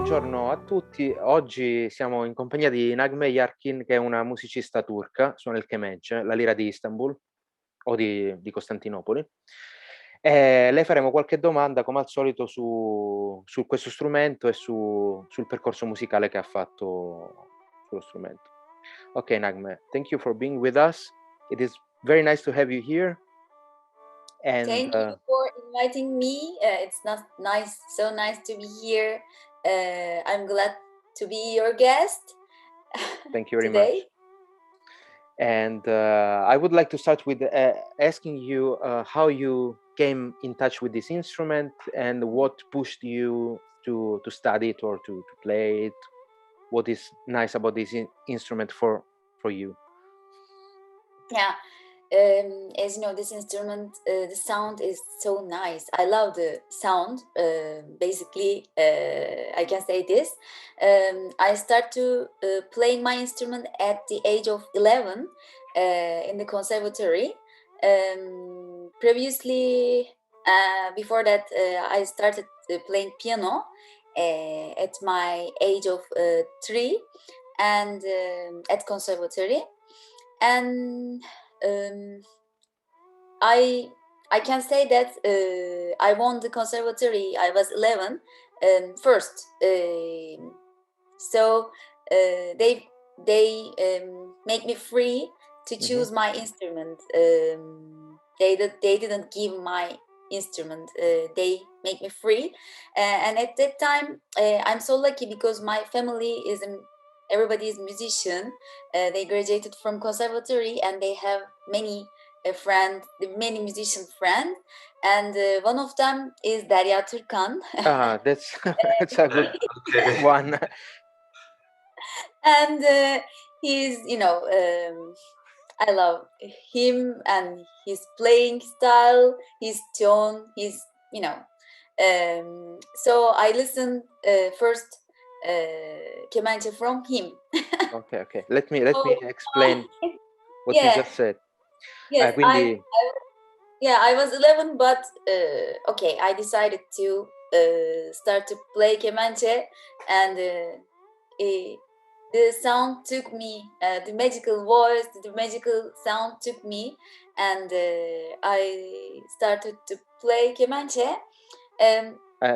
buongiorno a tutti. Oggi siamo in compagnia di Nagme Yarkin, che è una musicista turca, suona il Kemençe, la Lira di Istambul o di Costantinopoli. E le faremo qualche domanda, come al solito, su questo strumento e sul percorso musicale che ha fatto sullo strumento. Ok, Nagme, thank you for being with us. It is very nice to have you here. And Thank you for inviting me. It's not nice, so nice to be here. I'm glad to be your guest. Thank you very today. much. And I would like to start with asking you how you came in touch with this instrument and what pushed you to study it or to play it. What is nice about this instrument for you? Yeah. As you know, this instrument, the sound is so nice. I love the sound. Basically, I can say this. I start to playing my instrument at the age of 11 in the conservatory. Previously, before that, I started playing piano at my age of 3 and at conservatory. And I can say that I won the conservatory. I was 11 first. So they make me free to choose my instrument. They didn't give my instrument. They make me free, and at that time I'm so lucky because my family is everybody is musician. They graduated from conservatory and they have many friends, many musician friends, and one of them is Derya Turkan. That's that's a good one. And he's, I love him and his playing style, his tone, so I listened first Kemençe from him. Okay. Let me explain what you just said. Yes, Quindi... I was 11, but okay, I decided to start to play Kemençe, and the sound took me, the magical voice, the magical sound took me, and I started to play Kemençe.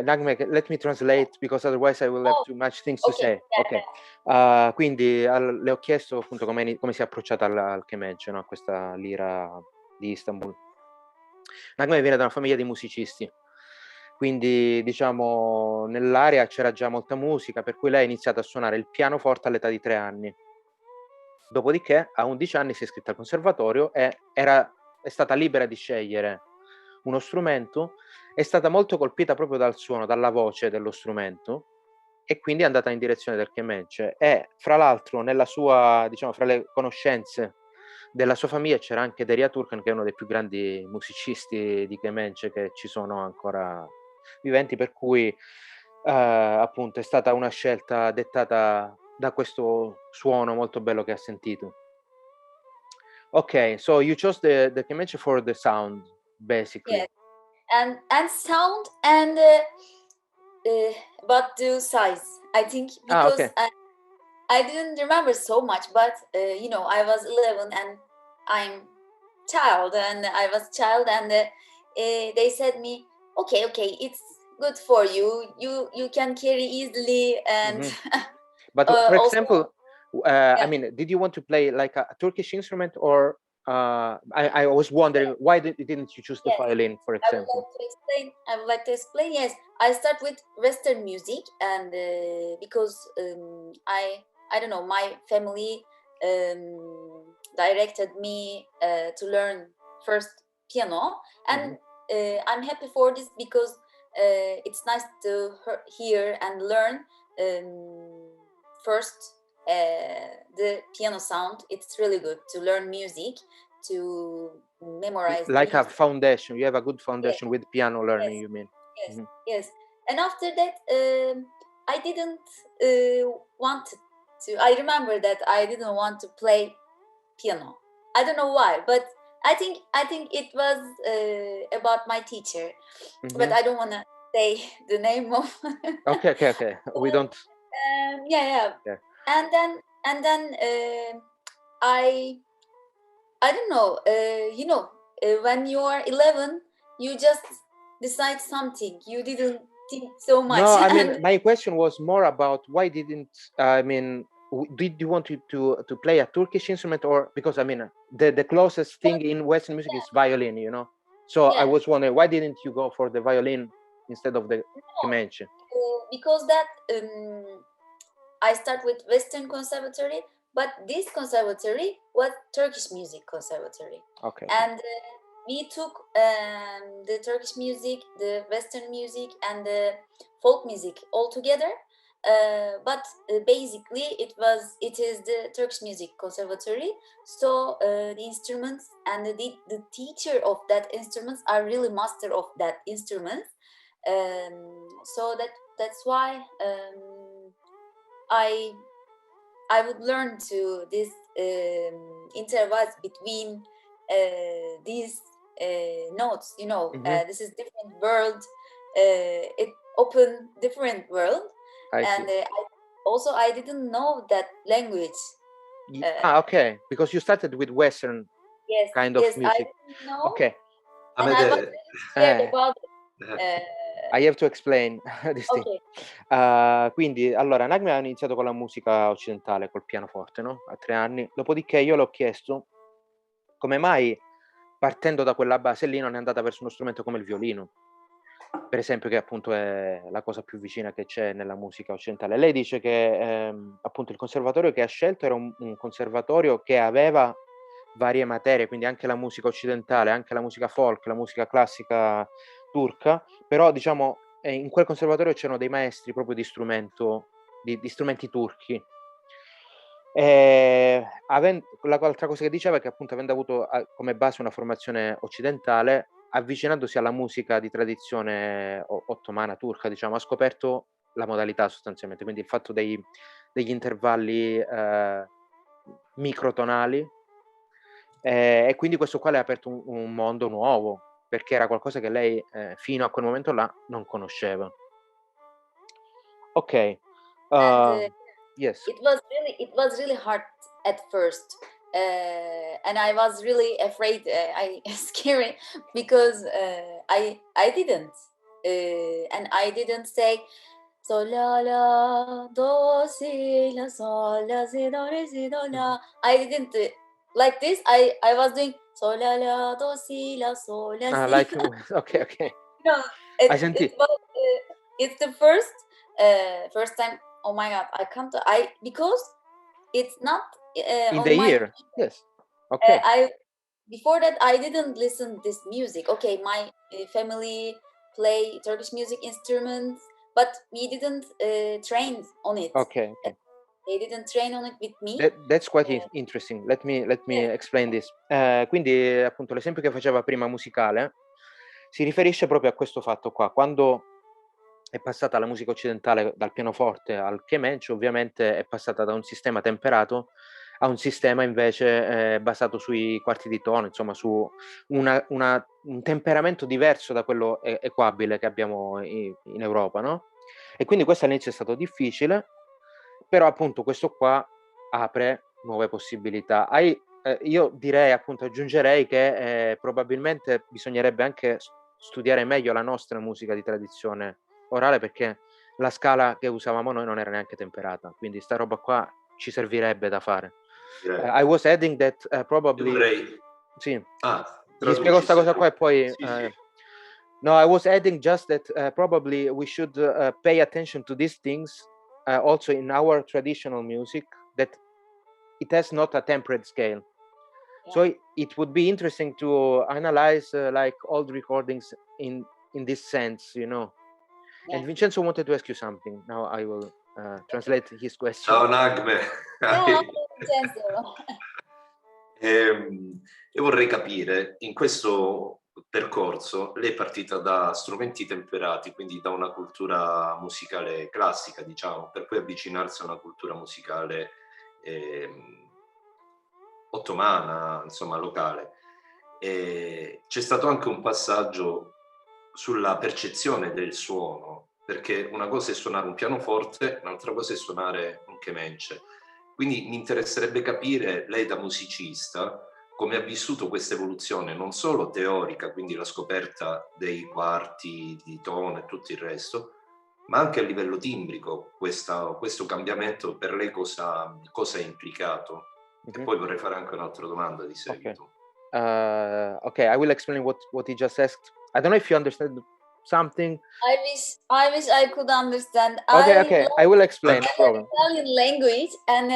Nagme, let me translate because otherwise I will have too much things to say. Okay. Quindi le ho chiesto appunto come si è approcciata al Kemençe, no? A questa lira di Istanbul. Nagme viene da una famiglia di musicisti, quindi diciamo nell'area c'era già molta musica, per cui lei ha iniziato a suonare il pianoforte all'età di 3 anni. Dopodiché a 11 anni si è iscritta al conservatorio e è stata libera di scegliere uno strumento. È stata molto colpita proprio dal suono, dalla voce dello strumento, e quindi è andata in direzione del Kemençe. E fra l'altro nella sua, diciamo, fra le conoscenze della sua famiglia c'era anche Derya Turkan, che è uno dei più grandi musicisti di Kemençe che ci sono ancora viventi, per cui appunto è stata una scelta dettata da questo suono molto bello che ha sentito. Ok, so you chose the Kemençe for the sound, basically. Yes. And sound and but the size, I think, because okay. I didn't remember so much, but I was 11 and I was child, and they said me, okay, it's good for you. You can carry easily, and but for also, example, I mean, did you want to play like a Turkish instrument, or I was wondering why didn't you choose the violin, for example? I would like to explain. Yes, I start with Western music, and because I don't know, my family directed me to learn first piano, and I'm happy for this because it's nice to hear and learn first the piano sound. It's really good to learn music, to memorize, like a foundation. You have a good foundation with piano learning. Yes. You mean? Yes. And after that, I didn't want to. I remember that I didn't want to play piano. I don't know why, but I think it was about my teacher. But I don't wanna say the name of. Okay. We don't. Yeah. Yeah. And then I don't know. When you are 11, you just decide something. You didn't think so much. No, I mean, And my question was more about why didn't did you want to play a Turkish instrument, or because I mean the closest thing in Western music is violin, you know. So I yeah, was wondering why didn't you go for the violin instead of the Kemençe? because that I start with Western Conservatory, but this conservatory was Turkish music conservatory. Okay. And we took the Turkish music, the Western music, and the folk music all together. But basically, it is the Turkish music conservatory. So the instruments and the teacher of that instruments are really master of that instrument. So that's why I would learn to this intervals between these notes. This is different world. It open different world, I and see. I didn't know that language. Okay, because you started with Western Yes, kind of I music. didn't know, Okay. and I was very scared about it. I have to explain this thing. Okay. Quindi, allora, Nagme ha iniziato con la musica occidentale, col pianoforte, no? A 3 anni. Dopodiché io le ho chiesto come mai, partendo da quella base lì, non è andata verso uno strumento come il violino, per esempio, che appunto è la cosa più vicina che c'è nella musica occidentale. Lei dice che appunto il conservatorio che ha scelto era un conservatorio che aveva varie materie, quindi anche la musica occidentale, anche la musica folk, la musica classica turca, però diciamo in quel conservatorio c'erano dei maestri proprio di strumenti turchi. L'altra cosa che diceva è che appunto avendo avuto come base una formazione occidentale, avvicinandosi alla musica di tradizione ottomana, turca, diciamo, ha scoperto la modalità sostanzialmente, quindi il fatto degli intervalli microtonali, e quindi questo qua le ha aperto un mondo nuovo, perché era qualcosa che lei fino a quel momento là non conosceva. Ok. And Yes. it was really hard at first, and I was really afraid. I scary because I didn't, and I didn't say sol la la do si la sol la si do re si do la. I didn't like this. I was doing sol la la do si la sol la si. Like okay. No, I senti. it's the first time. Oh my god, I can't. Because it's not In on the my. ear, yes. Okay. Before that I didn't listen this music. Okay, my family play Turkish music instruments, but we didn't train on it. Okay. They didn't train on it with me. That's quite interesting. Let me explain this. Quindi appunto l'esempio che faceva prima musicale si riferisce proprio a questo fatto qua. Quando è passata la musica occidentale dal pianoforte al Kemençe, ovviamente è passata da un sistema temperato a un sistema invece basato sui quarti di tono, insomma su un temperamento diverso da quello equabile che abbiamo in Europa, no? E quindi questo all'inizio è stato difficile, però appunto questo qua apre nuove possibilità. Io direi, appunto, aggiungerei che probabilmente bisognerebbe anche studiare meglio la nostra musica di tradizione orale, perché la scala che usavamo noi non era neanche temperata, quindi sta roba qua ci servirebbe da fare. I was adding that probably. Sì. Gli spiego sta cosa qua e poi. Sì. No, I was adding just that probably we should pay attention to these things also in our traditional music, that it has not a temperate scale. Yeah. So it would be interesting to analyze like old recordings in this sense, you know. Yeah. And Vincenzo wanted to ask you something. Now I will translate his question. Ciao Nagme. Ciao Vincenzo. Io vorrei capire, in questo percorso lei è partita da strumenti temperati, quindi da una cultura musicale classica, diciamo, per poi avvicinarsi a una cultura musicale ottomana, insomma locale. C'è stato anche un passaggio sulla percezione del suono, perché una cosa è suonare un pianoforte, un'altra cosa è suonare un Kemençe. Quindi mi interesserebbe capire, lei da musicista, come ha vissuto questa evoluzione, non solo teorica, quindi la scoperta dei quarti di tono e tutto il resto, ma anche a livello timbrico, questo cambiamento per lei cosa ha implicato? E poi vorrei fare anche un'altra domanda di seguito. Okay, I will explain what he just asked. I don't know if you understand something. I wish I could understand. Okay, I will explain. No problem. Italian language, and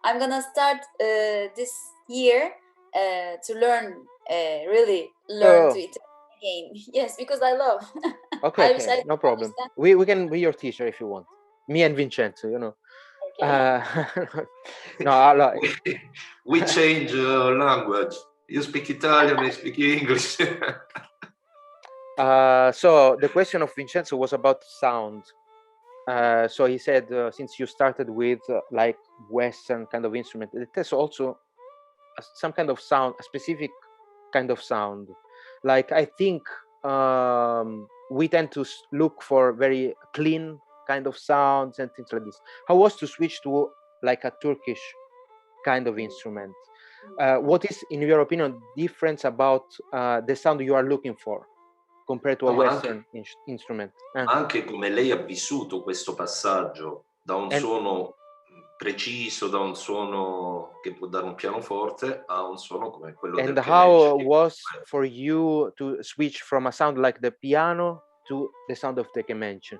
I'm gonna start this year to learn, really learn to Italian again. Yes, because I love. Okay, no problem. We can be your teacher if you want. Me and Vincenzo, you know. Okay. No, we change language. You speak Italian, I speak English. So the question of Vincenzo was about sound. So he said, since you started with like Western kind of instrument, it has also some kind of sound, a specific kind of sound. Like I think we tend to look for very clean kind of sounds and things like this. How was to switch to like a Turkish kind of instrument? What is, in your opinion, difference about the sound you are looking for compared to a Western instrument? Anche come lei ha vissuto questo passaggio da un suono preciso, da un suono che può dare un pianoforte a un suono come quello del Kemençe. And how was for you to switch from a sound like the piano to the sound of the Kemençe?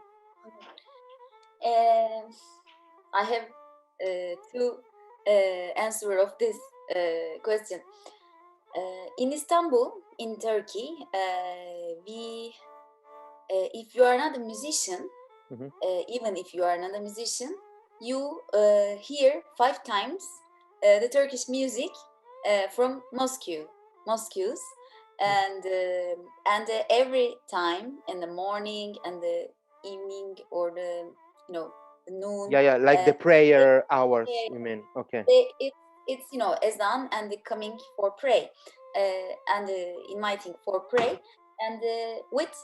I have two answers of this question. In Istanbul, in Turkey, if you are not a musician, even if you are not a musician, you hear 5 times the Turkish music from Moscows, and every time in the morning and the evening or the noon. Yeah, like the prayer hours. You mean? Okay. It's azan and the coming for pray, and inviting for pray, and with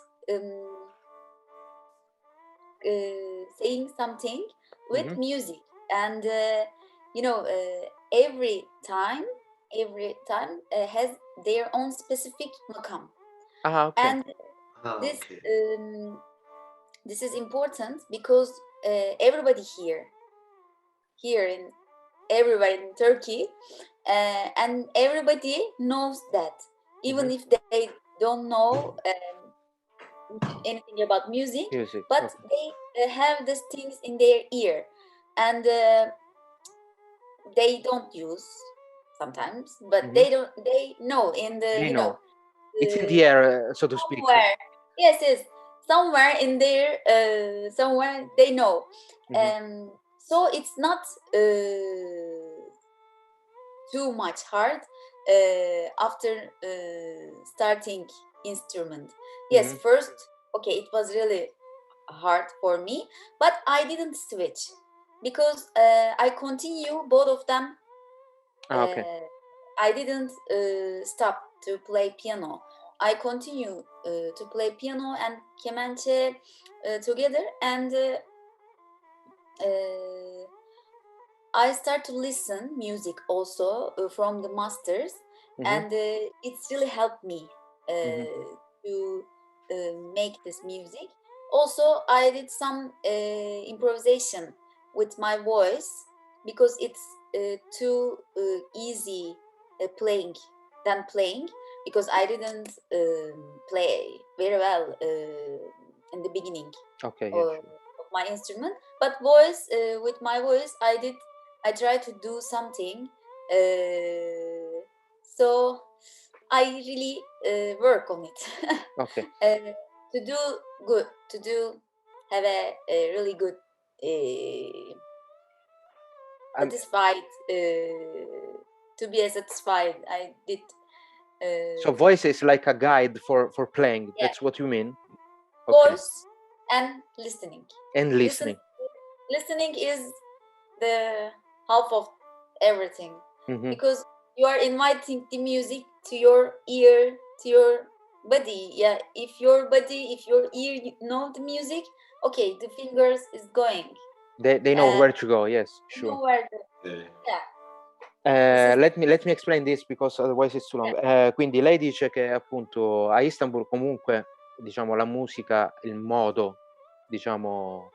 saying something with music, and every time has their own specific makam. Okay. And this is important because everybody here in everybody in Turkey, and everybody knows that, even if they don't know anything about music, but they have these things in their ear, and they don't use sometimes, but they know in the it's in the air, so to speak. Yes, somewhere in there, somewhere they know. So it's not too much hard after starting instrument. Yes, first, it was really hard for me, but I didn't switch because I continue both of them. I didn't stop to play piano. I continue to play piano and Kemençe together, and I start to listen music also from the masters, and it's really helped me to make this music. Also, I did some improvisation with my voice because it's too easy playing than playing, because I didn't play very well in the beginning of my instrument. But voice, with my voice, I tried to do something. So I really work on it. To do good, have a really good satisfied, to be satisfied. I did. So voice is like a guide for playing. Yeah. That's what you mean. Voice and listening. And listening. Listening is the half of everything, because you are inviting the music to your ear, to your body. Yeah, if your ear know the music, okay, the fingers is going. They know where to go. Yes, sure. Know where to, let me explain this because otherwise it's too long. Quindi lei dice che appunto a Istanbul comunque, diciamo, la musica, il modo, diciamo,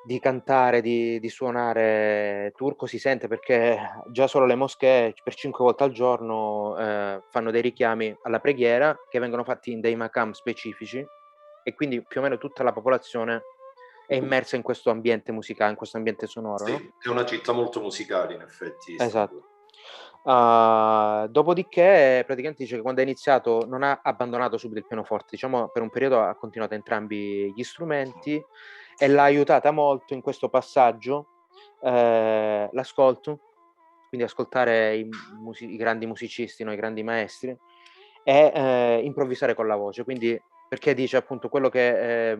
di cantare, di suonare turco si sente, perché già solo le moschee per 5 volte al giorno fanno dei richiami alla preghiera che vengono fatti in dei makam specifici, e quindi più o meno tutta la popolazione è immersa in questo ambiente musicale, in questo ambiente sonoro. Sì, no? è una città molto musicale in effetti. Esatto. Dopodiché praticamente dice che quando ha iniziato non ha abbandonato subito il pianoforte, diciamo per un periodo ha continuato entrambi gli strumenti, e l'ha aiutata molto in questo passaggio l'ascolto, quindi ascoltare i grandi musicisti, no? I grandi maestri, e improvvisare con la voce, quindi perché dice appunto quello che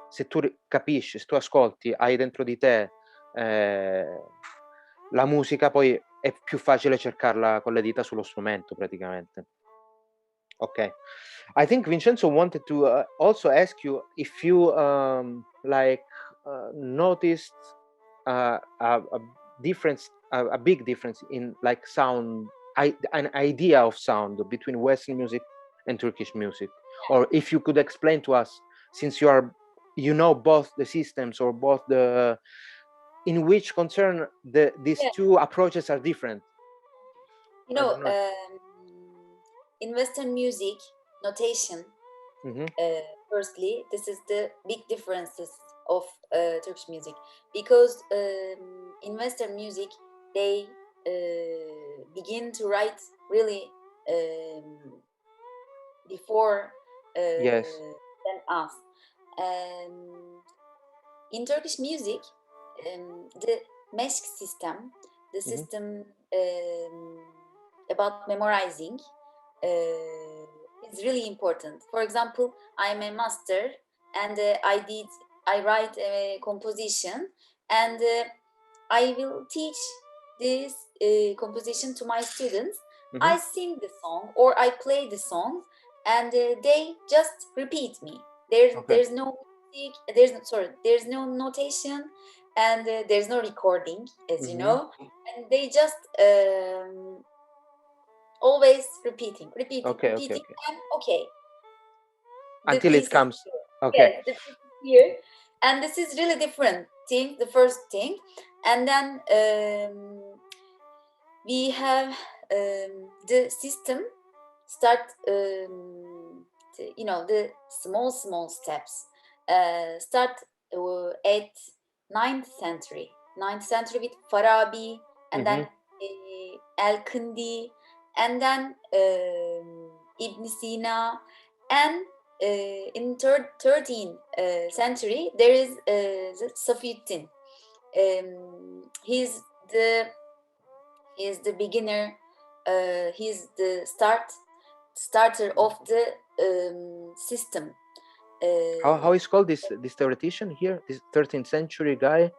se tu capisci, se tu ascolti, hai dentro di te la musica, poi è più facile cercarla con le dita sullo strumento praticamente. Ok. I think Vincenzo wanted to also ask you if you noticed a difference, a big difference in like sound, an idea of sound between Western music and Turkish music, or if you could explain to us, since you know both the systems or both the in which concern these two approaches are different. You know, in Western music notation, firstly, this is the big differences of Turkish music, because in Western music they begin to write really before Yes. than us. In Turkish music, the mesh system, the system about memorizing is really important. For example, I'm a master and I write a composition, and I will teach this composition to my students. I sing the song or I play the song, and they just repeat me. There's no music, there's no notation, and there's no recording, as you know, and they just always repeating, Okay. and Until it comes. Okay. Yes, here, and this is really different thing. The first thing, and then we have the system start. The small steps start at 9th century with Farabi, and then El-Kindi, and then Ibn Sina, and in 13th century there is Safiuddin. He's the beginner. He's the starter of the system. How is called this theoretician here? This 13th century guy?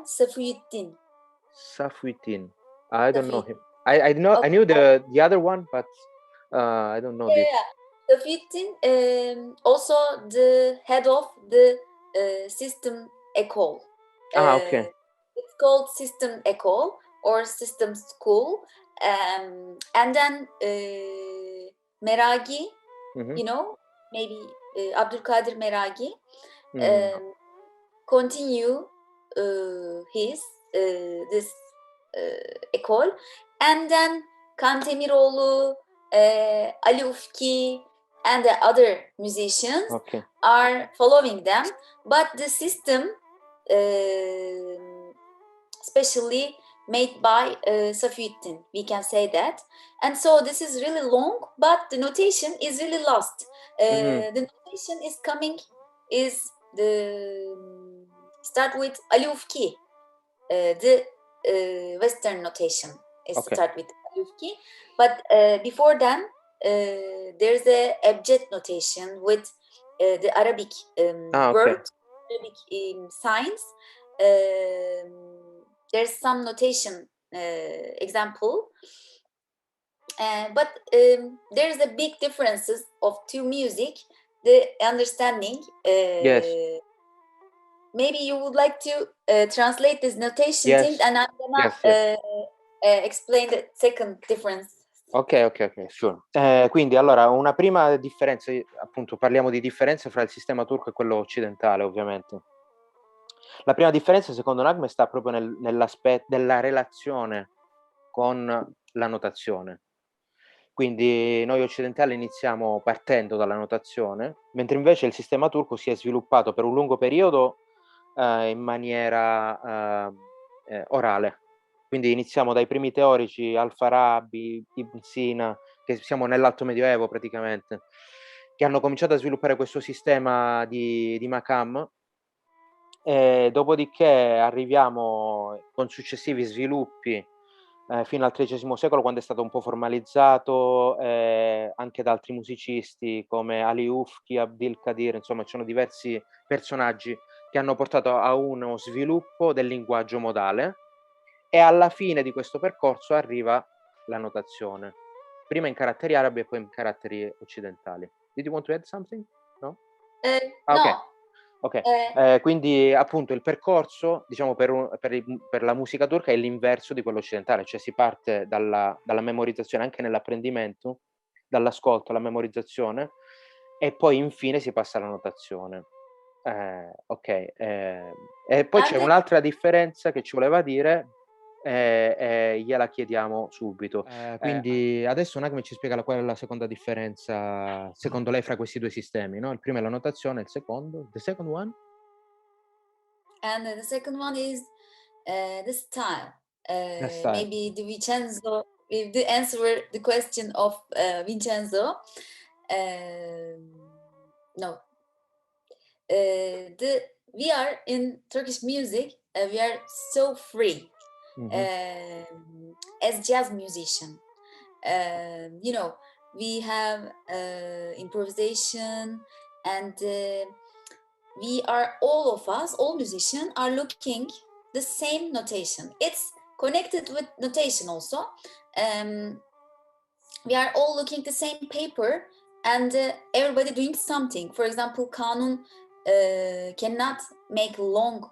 Safiuddin. Safiuddin. I don't know him. I knew the other one, but I don't know this. Safiuddin, also the head of the system école. Okay. It's called system école or system school, and then Meragi, you know, maybe Abdülkadir Meragi, continue his this école, and then Kantemiroğlu, Ali Ufki, and the other musicians are following them, but the system especially made by Safiuddin, we can say that. And so this is really long, but the notation is really lost. The notation is coming, is the start with Ali Ufki, the Western notation is start with Ali Ufki, but before then there's a abjad notation with the Arabic words, Arabic signs. There's some notation example. But there's a big differences of two music, the understanding. Yes. Maybe you would like to translate this notation thing, Yes. and I'm gonna Yes. explain the second difference. Ok, sure. Quindi allora una prima differenza, appunto parliamo di differenze fra il sistema turco e quello occidentale, ovviamente. La prima differenza secondo Nagme sta proprio nell'aspetto della relazione con la notazione. Quindi noi occidentali iniziamo partendo dalla notazione, mentre invece il sistema turco si è sviluppato per un lungo periodo in maniera orale. Quindi iniziamo dai primi teorici, Al-Farabi, Ibn Sina, che siamo nell'Alto Medioevo praticamente, che hanno cominciato a sviluppare questo sistema di makam. Dopodiché arriviamo con successivi sviluppi fino al XIII secolo, quando è stato un po' formalizzato anche da altri musicisti come Ali Ufki, Abdilkadir, insomma ci sono diversi personaggi che hanno portato a uno sviluppo del linguaggio modale, e alla fine di questo percorso arriva la notazione, prima in caratteri arabi e poi in caratteri occidentali. Did you want to add something? No? No. Ok. Quindi appunto il percorso, diciamo, per la musica turca è l'inverso di quello occidentale, cioè si parte dalla memorizzazione anche nell'apprendimento, dall'ascolto alla memorizzazione, e poi infine si passa alla notazione. Ok. E poi c'è un'altra differenza che ci voleva dire, gliela chiediamo subito. Quindi adesso Nagme ci spiega qual è la seconda differenza secondo lei fra questi due sistemi, no? Il primo è la notazione, il secondo, the second one? And the second one is the style. The style. Maybe the Vincenzo, if the answer the question of Vincenzo, no. We are in Turkish music, we are so free as jazz musician. You know, we have improvisation, and we are, all of us, all musicians are looking the same notation. It's connected with notation also. We are all looking the same paper, and everybody doing something. For example, Kanun cannot make long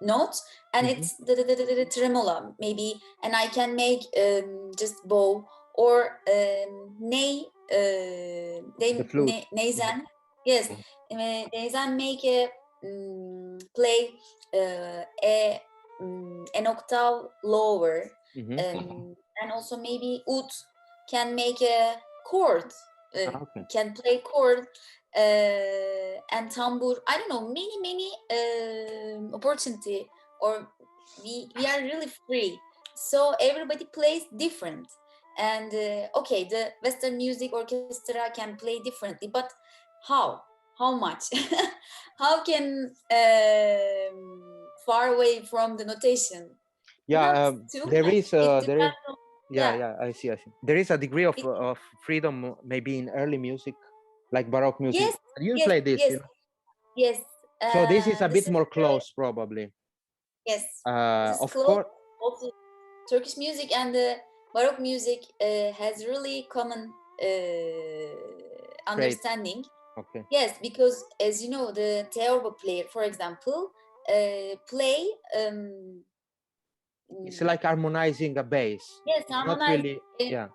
notes, and it's the tremolo maybe, and I can make just bow or ney. Neyzen, yes, Neyzen make a play an octave lower, and also maybe Ud can make a chord, can play chord, and tambur. I don't know, many opportunity, or we are really free. So everybody plays different. And okay, the Western music orchestra can play differently, but how much? How can far away from the notation? Yeah, there is yeah, I see. There is a degree of freedom maybe in early music, like Baroque music. Yes, You play this, yes, you know? Yes. So this is a bit more close, probably. Yes. Of course. Also, Turkish music and the Baroque music has really common understanding. Okay. Yes, because as you know, the theorbo player, for example, play. It's like harmonizing a bass. Yes, harmonizing. Yeah.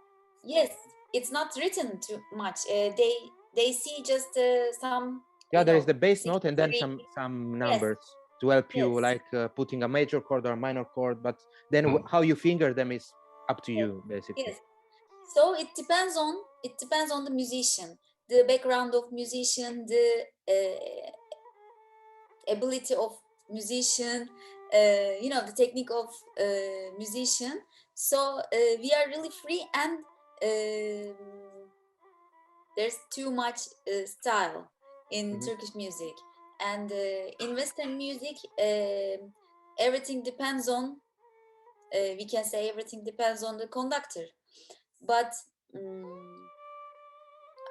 Yes, it's not written too much. They see just some. Yeah, there is the bass note and then some numbers to help you, like putting a major chord or a minor chord. But then how you finger them is up to you, basically. Yes. So it depends on the musician, the background of musician, the ability of musician, the technique of musician. So we are really free, and there's too much style in Turkish music, and in Western music everything depends on, we can say everything depends on the conductor. But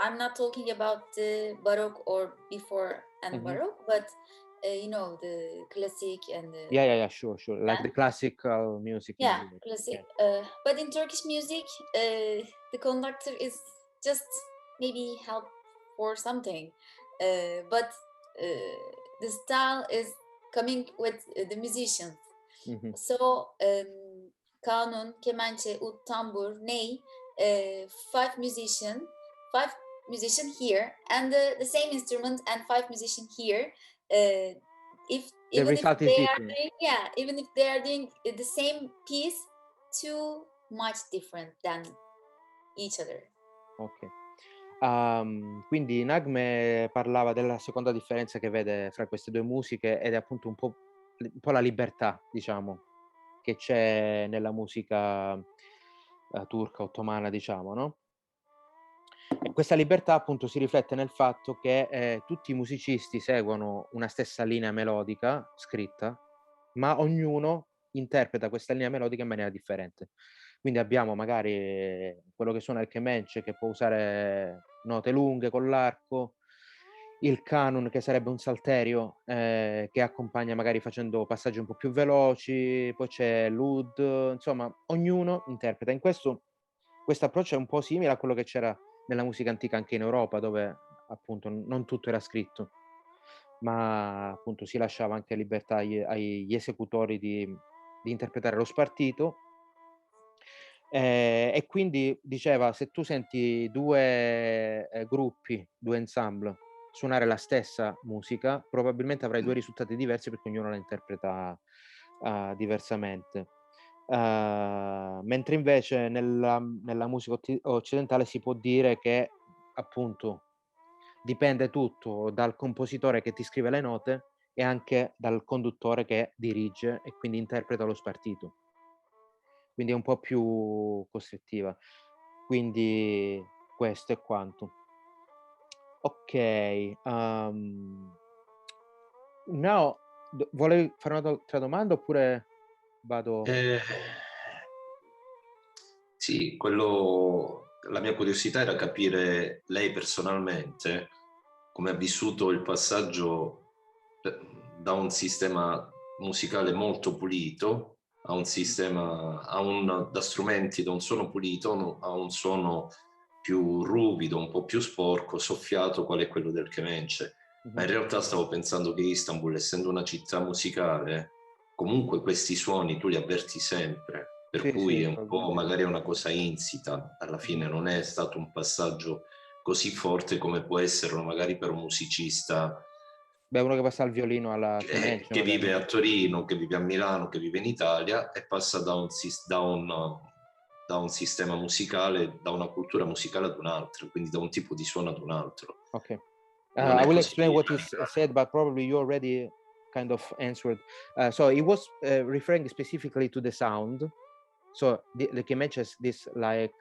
I'm not talking about the Baroque or before and Baroque, but you know, the classic and the, Yeah, sure. Like the yeah, classical music in yeah, Europe. classic. Yeah. But in Turkish music, the conductor is just maybe help for something, but the style is coming with the musicians. Mhm. So kanun, kemençe, ud, tambur, ney, five musician here, and the same instrument and five musician here. If The even if result is they are different. doing, yeah, even if they are doing the same piece, too much different than each other. Ok. Quindi Nagme parlava della seconda differenza che vede fra queste due musiche ed è appunto un po' la libertà, diciamo, che c'è nella musica turca, ottomana, diciamo, no? E questa libertà appunto si riflette nel fatto che tutti i musicisti seguono una stessa linea melodica scritta, ma ognuno interpreta questa linea melodica in maniera differente. Quindi abbiamo magari quello che suona il Kemençe, che può usare note lunghe con l'arco, il kanun che sarebbe un salterio che accompagna magari facendo passaggi un po' più veloci, poi c'è l'oud, insomma ognuno interpreta. In questo approccio è un po' simile a quello che c'era nella musica antica anche in Europa, dove appunto non tutto era scritto, ma appunto si lasciava anche libertà agli esecutori di interpretare lo spartito. E quindi diceva, se tu senti due gruppi, due ensemble suonare la stessa musica, probabilmente avrai due risultati diversi perché ognuno la interpreta diversamente. Mentre invece nella musica occidentale si può dire che appunto dipende tutto dal compositore che ti scrive le note e anche dal conduttore che dirige e quindi interpreta lo spartito. Quindi è un po' più costrittiva. Quindi questo è quanto. Ok. Now, volevi fare un'altra domanda oppure vado? Sì, la mia curiosità era capire lei personalmente come ha vissuto il passaggio da un sistema musicale molto pulito a un sistema, da strumenti da un suono pulito a un suono più ruvido, un po' più sporco, soffiato, qual è quello del Kemençe. Ma in realtà stavo pensando che Istanbul, essendo una città musicale, comunque questi suoni tu li avverti sempre, per Sì, cui sì, è un po' magari una cosa insita, alla fine non è stato un passaggio così forte come può esserlo magari per un musicista. Beh, uno che passa al violino alla Kemençe Che magari. vive a Torino, che vive a Milano, che vive in Italia e passa da un sistema musicale, da una cultura musicale ad un'altra, quindi da un tipo di suono ad un altro. Okay. Non I è will così explain what you radicale. said, but probably you already kind of answered. So it was referring specifically to the sound. So the Kemençe has this like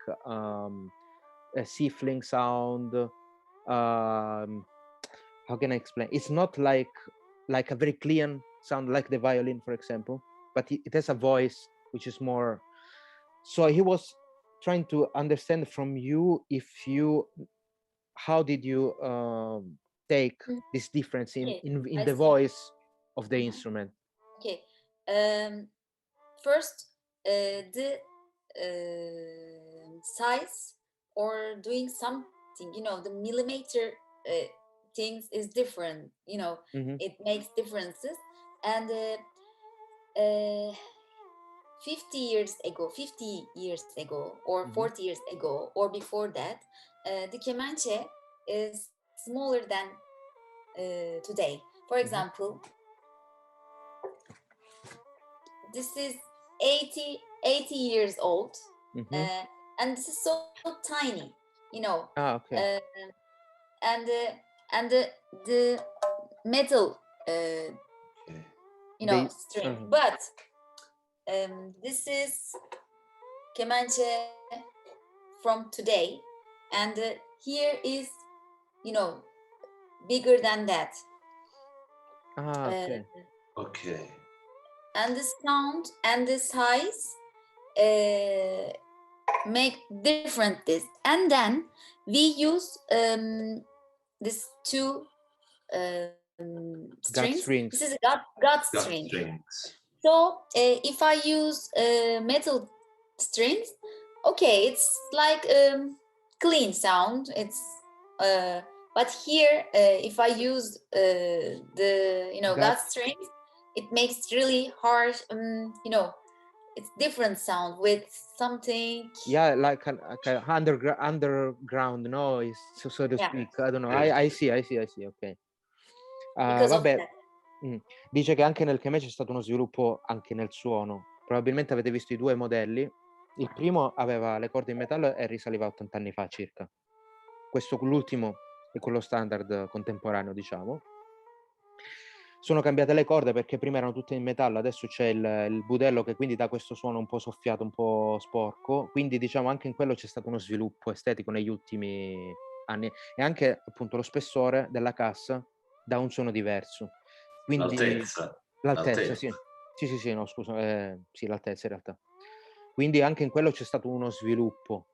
a siffling sound. How can I explain? It's not like a very clean sound like the violin, for example, but it has a voice which is more. So he was trying to understand from you how did you take this difference in I the see. voice of the instrument? Okay. First, the size or doing something, you know, the millimeter things is different. You know, it makes differences. And 50 years ago, or 40 years ago, or before that, the Kemençe is smaller than today. For example, this is 80 years old, and this is so tiny, you know. Okay. And the metal, you know, string. But this is Kemençe from today, and here is, you know, bigger than that. Okay. Okay. And the sound and the size make different this, and then we use this two strings. strings. This is a God string. So if I use metal strings, okay, it's like clean sound. It's but here if I use the God strings, it makes really harsh. It's different sound with something. Yeah, like an underground noise, so to speak. I don't know. I see. Okay. Vabbè. Dice che anche nel Kemençe c'è stato uno sviluppo anche nel suono. Probabilmente avete visto i due modelli. Il primo aveva le corde in metallo e risaliva a 80 anni fa circa. L'ultimo è quello standard contemporaneo, diciamo. Sono cambiate le corde perché prima erano tutte in metallo, adesso c'è il budello che quindi dà questo suono un po' soffiato, un po' sporco, quindi diciamo anche in quello c'è stato uno sviluppo estetico negli ultimi anni e anche appunto lo spessore della cassa dà un suono diverso. Quindi l'altezza, sì, no, scusa, sì, l'altezza in realtà. Quindi anche in quello c'è stato uno sviluppo.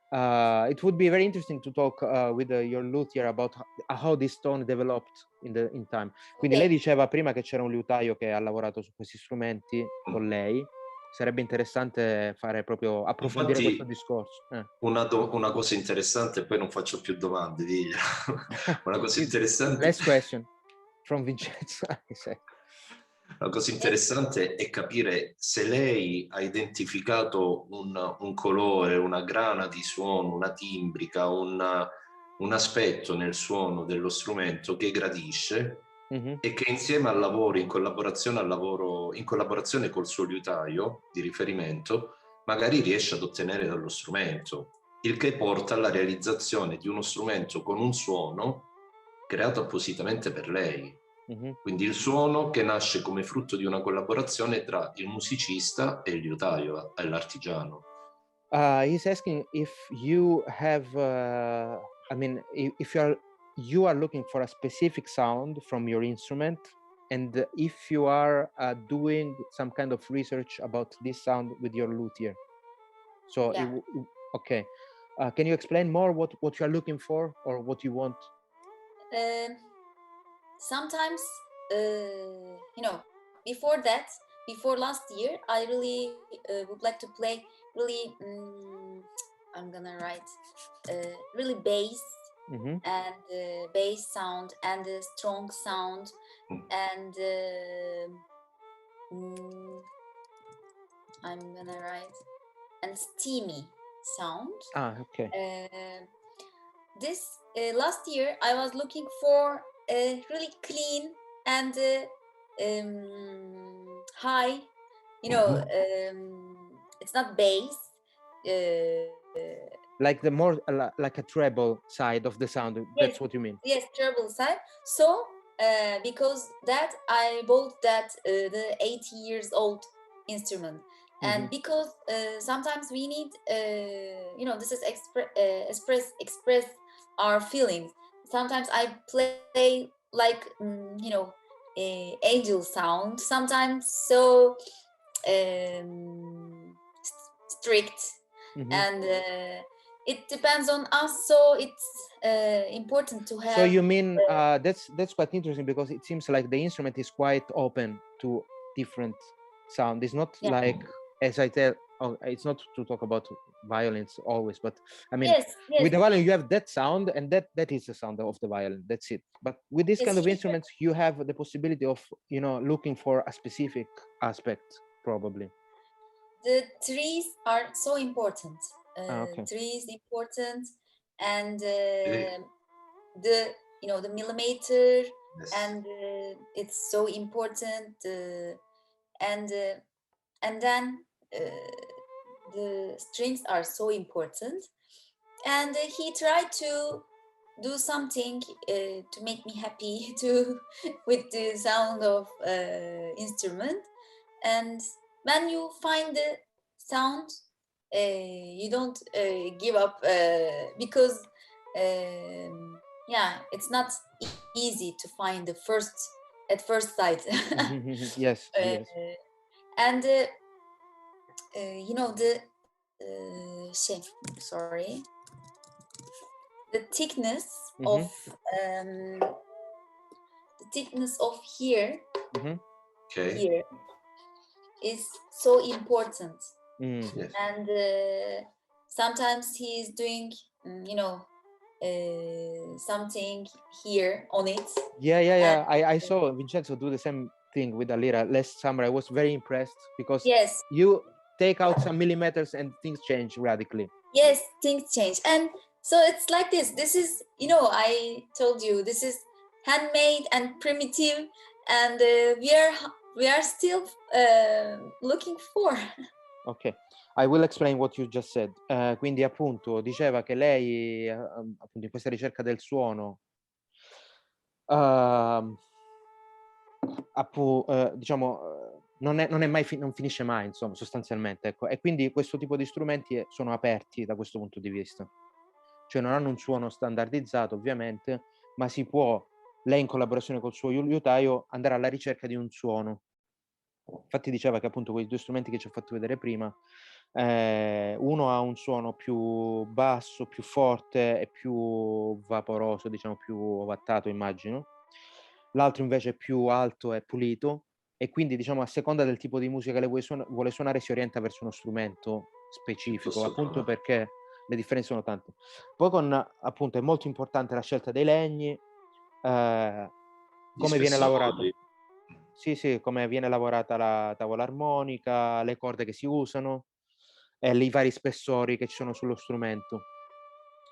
It would be very interesting to talk with your luthier about how this tone developed in time. Quindi lei diceva prima che c'era un liutaio che ha lavorato su questi strumenti con lei. Sarebbe interessante fare proprio approfondire questo discorso. Una cosa interessante, poi non faccio più domande, digliela. Una cosa interessante. Last question from Vincenzo. La cosa interessante è capire se lei ha identificato un colore, una grana di suono, una timbrica, un aspetto nel suono dello strumento che gradisce e che insieme al lavoro, in collaborazione col suo liutaio di riferimento, magari riesce ad ottenere dallo strumento, il che porta alla realizzazione di uno strumento con un suono creato appositamente per lei. Quindi il suono che nasce come frutto di una collaborazione tra il musicista e il liutaio, e l'artigiano. He's asking if you have, if you are looking for a specific sound from your instrument, and if you are doing some kind of research about this sound with your luthier. So, okay. Can you explain more what you are looking for or what you want? Sometimes, before last year, I really would like to play really, I'm gonna write, really bass and bass sound and strong sound and I'm gonna write and steamy sound. Okay. This last year I was looking for a really clean and high, it's not bass, like the more like a treble side of the sound. That's what you mean? Yes, treble side. So because that I bought that the 80 years old instrument, and because sometimes we need this is express our feelings. Sometimes I play like angel sound, sometimes so strict, and it depends on us, so it's important to have. So you mean that's quite interesting, because it seems like the instrument is quite open to different sound. It's not like, as I tell, it's not to talk about violins always, but I mean, with the violin you have that sound, and that is the sound of the violin, that's it. But with this kind of instruments you have the possibility of looking for a specific aspect, probably. The trees are so important. Okay. Trees important, and the millimeter, and it's so important, and then the strings are so important, and he tried to do something to make me happy to with the sound of instrument. And when you find the sound, you don't give up, because it's not easy to find at first sight. Yes. And the thickness of thickness of here Okay. here is so important. Mm. Yes. And sometimes he is doing something here on it. Yeah. I saw Vincenzo do the same thing with the Lira last summer. I was very impressed because Yes, you take out some millimeters and things change radically. yes, things change. And so it's like this is, I told you, this is handmade and primitive, and we are still looking for. Ok, I will explain what you just said. Quindi appunto diceva che lei appunto in questa ricerca del suono diciamo non finisce mai, insomma, sostanzialmente, ecco. E quindi questo tipo di strumenti sono aperti da questo punto di vista, cioè non hanno un suono standardizzato ovviamente, ma si può, lei in collaborazione col suo liutaio, andare alla ricerca di un suono. Infatti diceva che appunto quei due strumenti che ci ho fatto vedere prima, uno ha un suono più basso, più forte e più vaporoso, diciamo più ovattato, immagino. L'altro invece è più alto e pulito, e quindi diciamo a seconda del tipo di musica che lei vuole suonare si orienta verso uno strumento specifico, appunto perché le differenze sono tante. Poi appunto è molto importante la scelta dei legni, come viene lavorato. Sì, come viene lavorata la tavola armonica, le corde che si usano e i vari spessori che ci sono sullo strumento.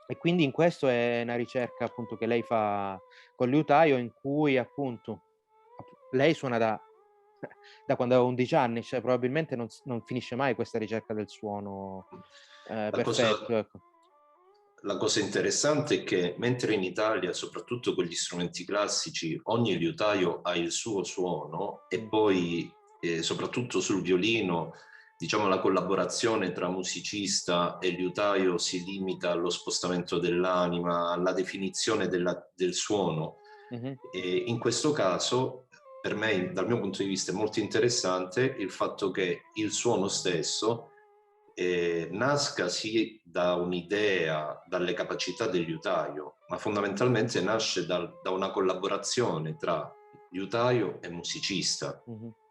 E quindi in questo è una ricerca appunto che lei fa col liutaio, in cui appunto lei suona da quando aveva 11 anni, cioè probabilmente non finisce mai questa ricerca del suono perfetto. Ecco. La cosa interessante è che mentre in Italia, soprattutto con gli strumenti classici, ogni liutaio ha il suo suono, e poi soprattutto sul violino, diciamo, la collaborazione tra musicista e liutaio si limita allo spostamento dell'anima, alla definizione del suono. E in questo caso, per me, dal mio punto di vista, è molto interessante il fatto che il suono stesso nasca sì da un'idea, dalle capacità del liutaio, ma fondamentalmente nasce da una collaborazione tra liutaio e musicista.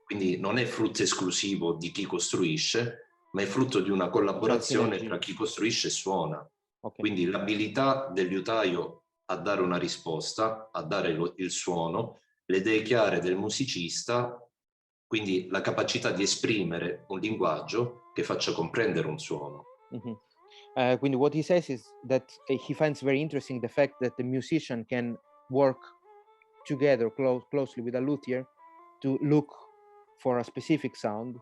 Quindi non è frutto esclusivo di chi costruisce, ma è frutto di una collaborazione tra chi costruisce e suona. Okay. Quindi l'abilità del liutaio a dare una risposta, a dare il suono, le idee chiare del musicista, quindi la capacità di esprimere un linguaggio che faccia comprendere un suono. Quindi what he says is that he finds very interesting the fact that the musician can work together closely with a luthier to look for a specific sound,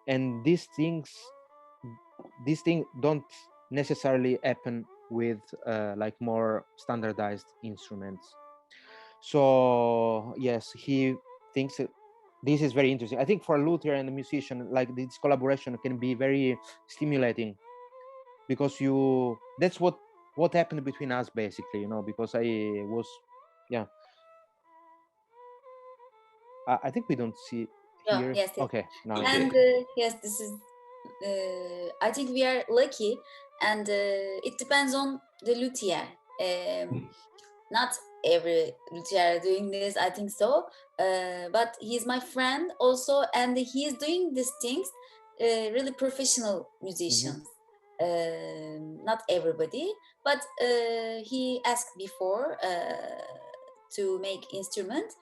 and these things don't necessarily happen with like more standardized instruments. So yes, he thinks this is very interesting. I think for a luthier and a musician, like this collaboration can be very stimulating, because that's what happened between us basically, because I was I think we don't see here. Yes. Okay, now. And yes, this is I think we are lucky, and it depends on the luthier. Not every luthier doing this, I think so, but he's my friend also, and he's doing these things, really professional musicians. Not everybody, but he asked before to make instrument.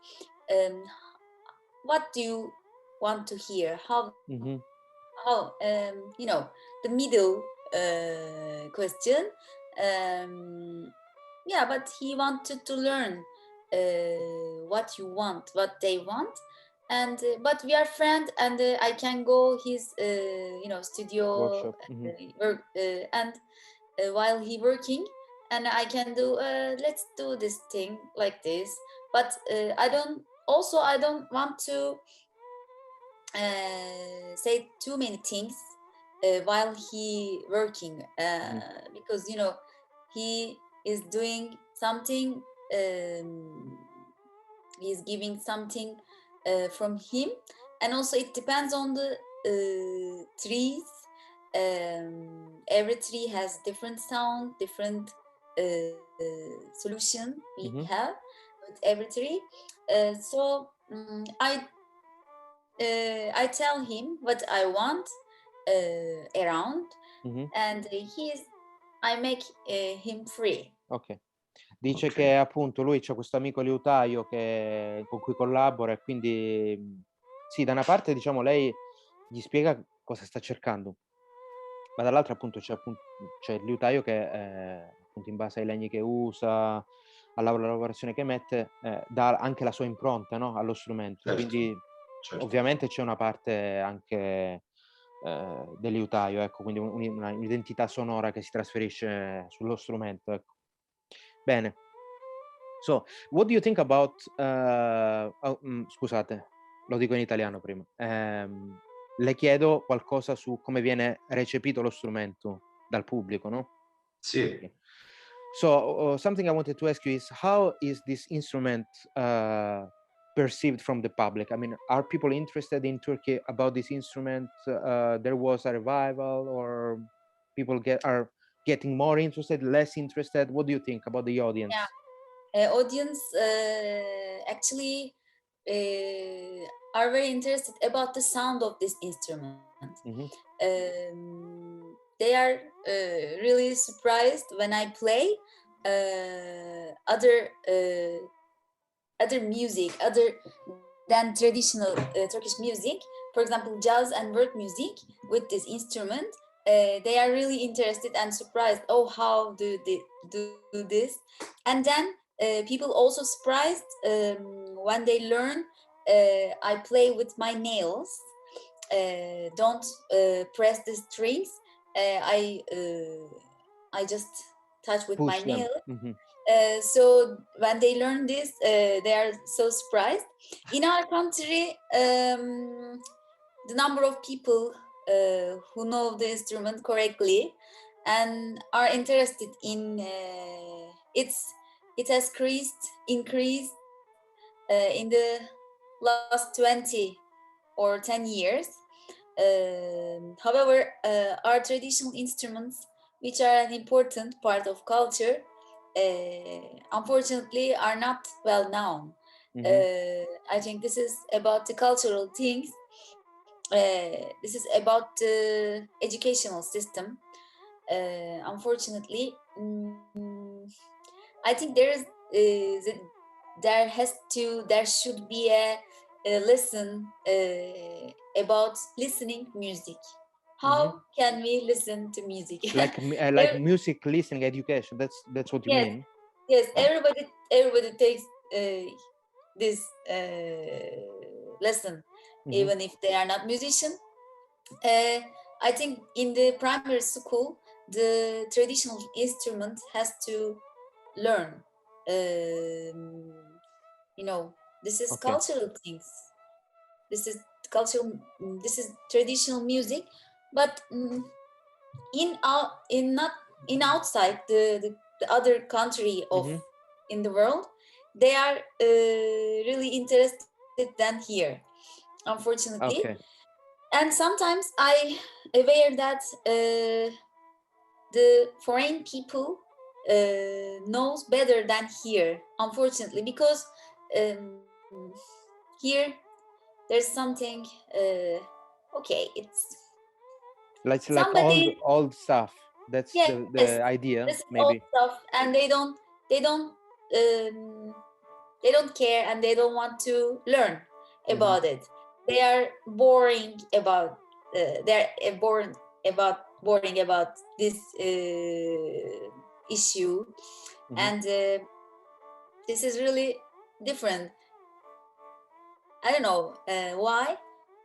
What do you want to hear? How the middle question. But he wanted to learn what they want, and but we are friends, and I can go his studio Workshop. work, and while he working, and I can do let's do this thing like this, but I don't want to say too many things while he working, because he is doing something, he's giving something from him, and also it depends on the trees. Every tree has different sound, different solution we have. with every three. So I tell him what I want around, and I make him free. Ok. Dice che appunto lui c'ha questo amico liutaio con cui collabora e quindi sì, da una parte diciamo lei gli spiega cosa sta cercando, ma dall'altra appunto c'è il liutaio che appunto in base ai legni che usa, alla lavorazione che mette, dà anche la sua impronta, no, allo strumento. Certo, Quindi certo. ovviamente c'è una parte anche del liutaio, ecco, quindi un'identità sonora che si trasferisce sullo strumento, ecco. Bene. So, what do you think about scusate, lo dico in italiano prima. Le chiedo qualcosa su come viene recepito lo strumento dal pubblico, no? Sì. So, something I wanted to ask you is how is this instrument perceived from the public? I mean, are people interested in Turkey about this instrument? There was a revival, or people are getting more interested, less interested? What do you think about the audience? Yeah. Audience actually are very interested about the sound of this instrument. They are really surprised when I play other music other than traditional Turkish music, for example jazz and world music with this instrument. They are really interested and surprised, oh, how do they do this? And then people also surprised when they learn I play with my nails, don't press the strings, I just touch with my nail. So when they learn this, they are so surprised. In our country, the number of people who know the instrument correctly and are interested in it has increased in the last 20 or 10 years. However, our traditional instruments, which are an important part of culture, unfortunately are not well known. I think this is about the cultural things. This is about the educational system. Unfortunately, I think there should be a lesson about listening music. How can we listen to music? like music listening education. That's what you mean. Yes, everybody takes this lesson, even if they are not musician. I think in the primary school, the traditional instrument has to learn. This is cultural things. This is cultural. This is traditional music, but in outside the other country of in the world, they are really interested than here, unfortunately. And sometimes I aware that the foreign people knows better than here, unfortunately, because here there's something it's like old stuff. That's the idea, this maybe. old stuff, and they don't care, and they don't want to learn about it. They are boring about this issue, and this is really different. I don't know why,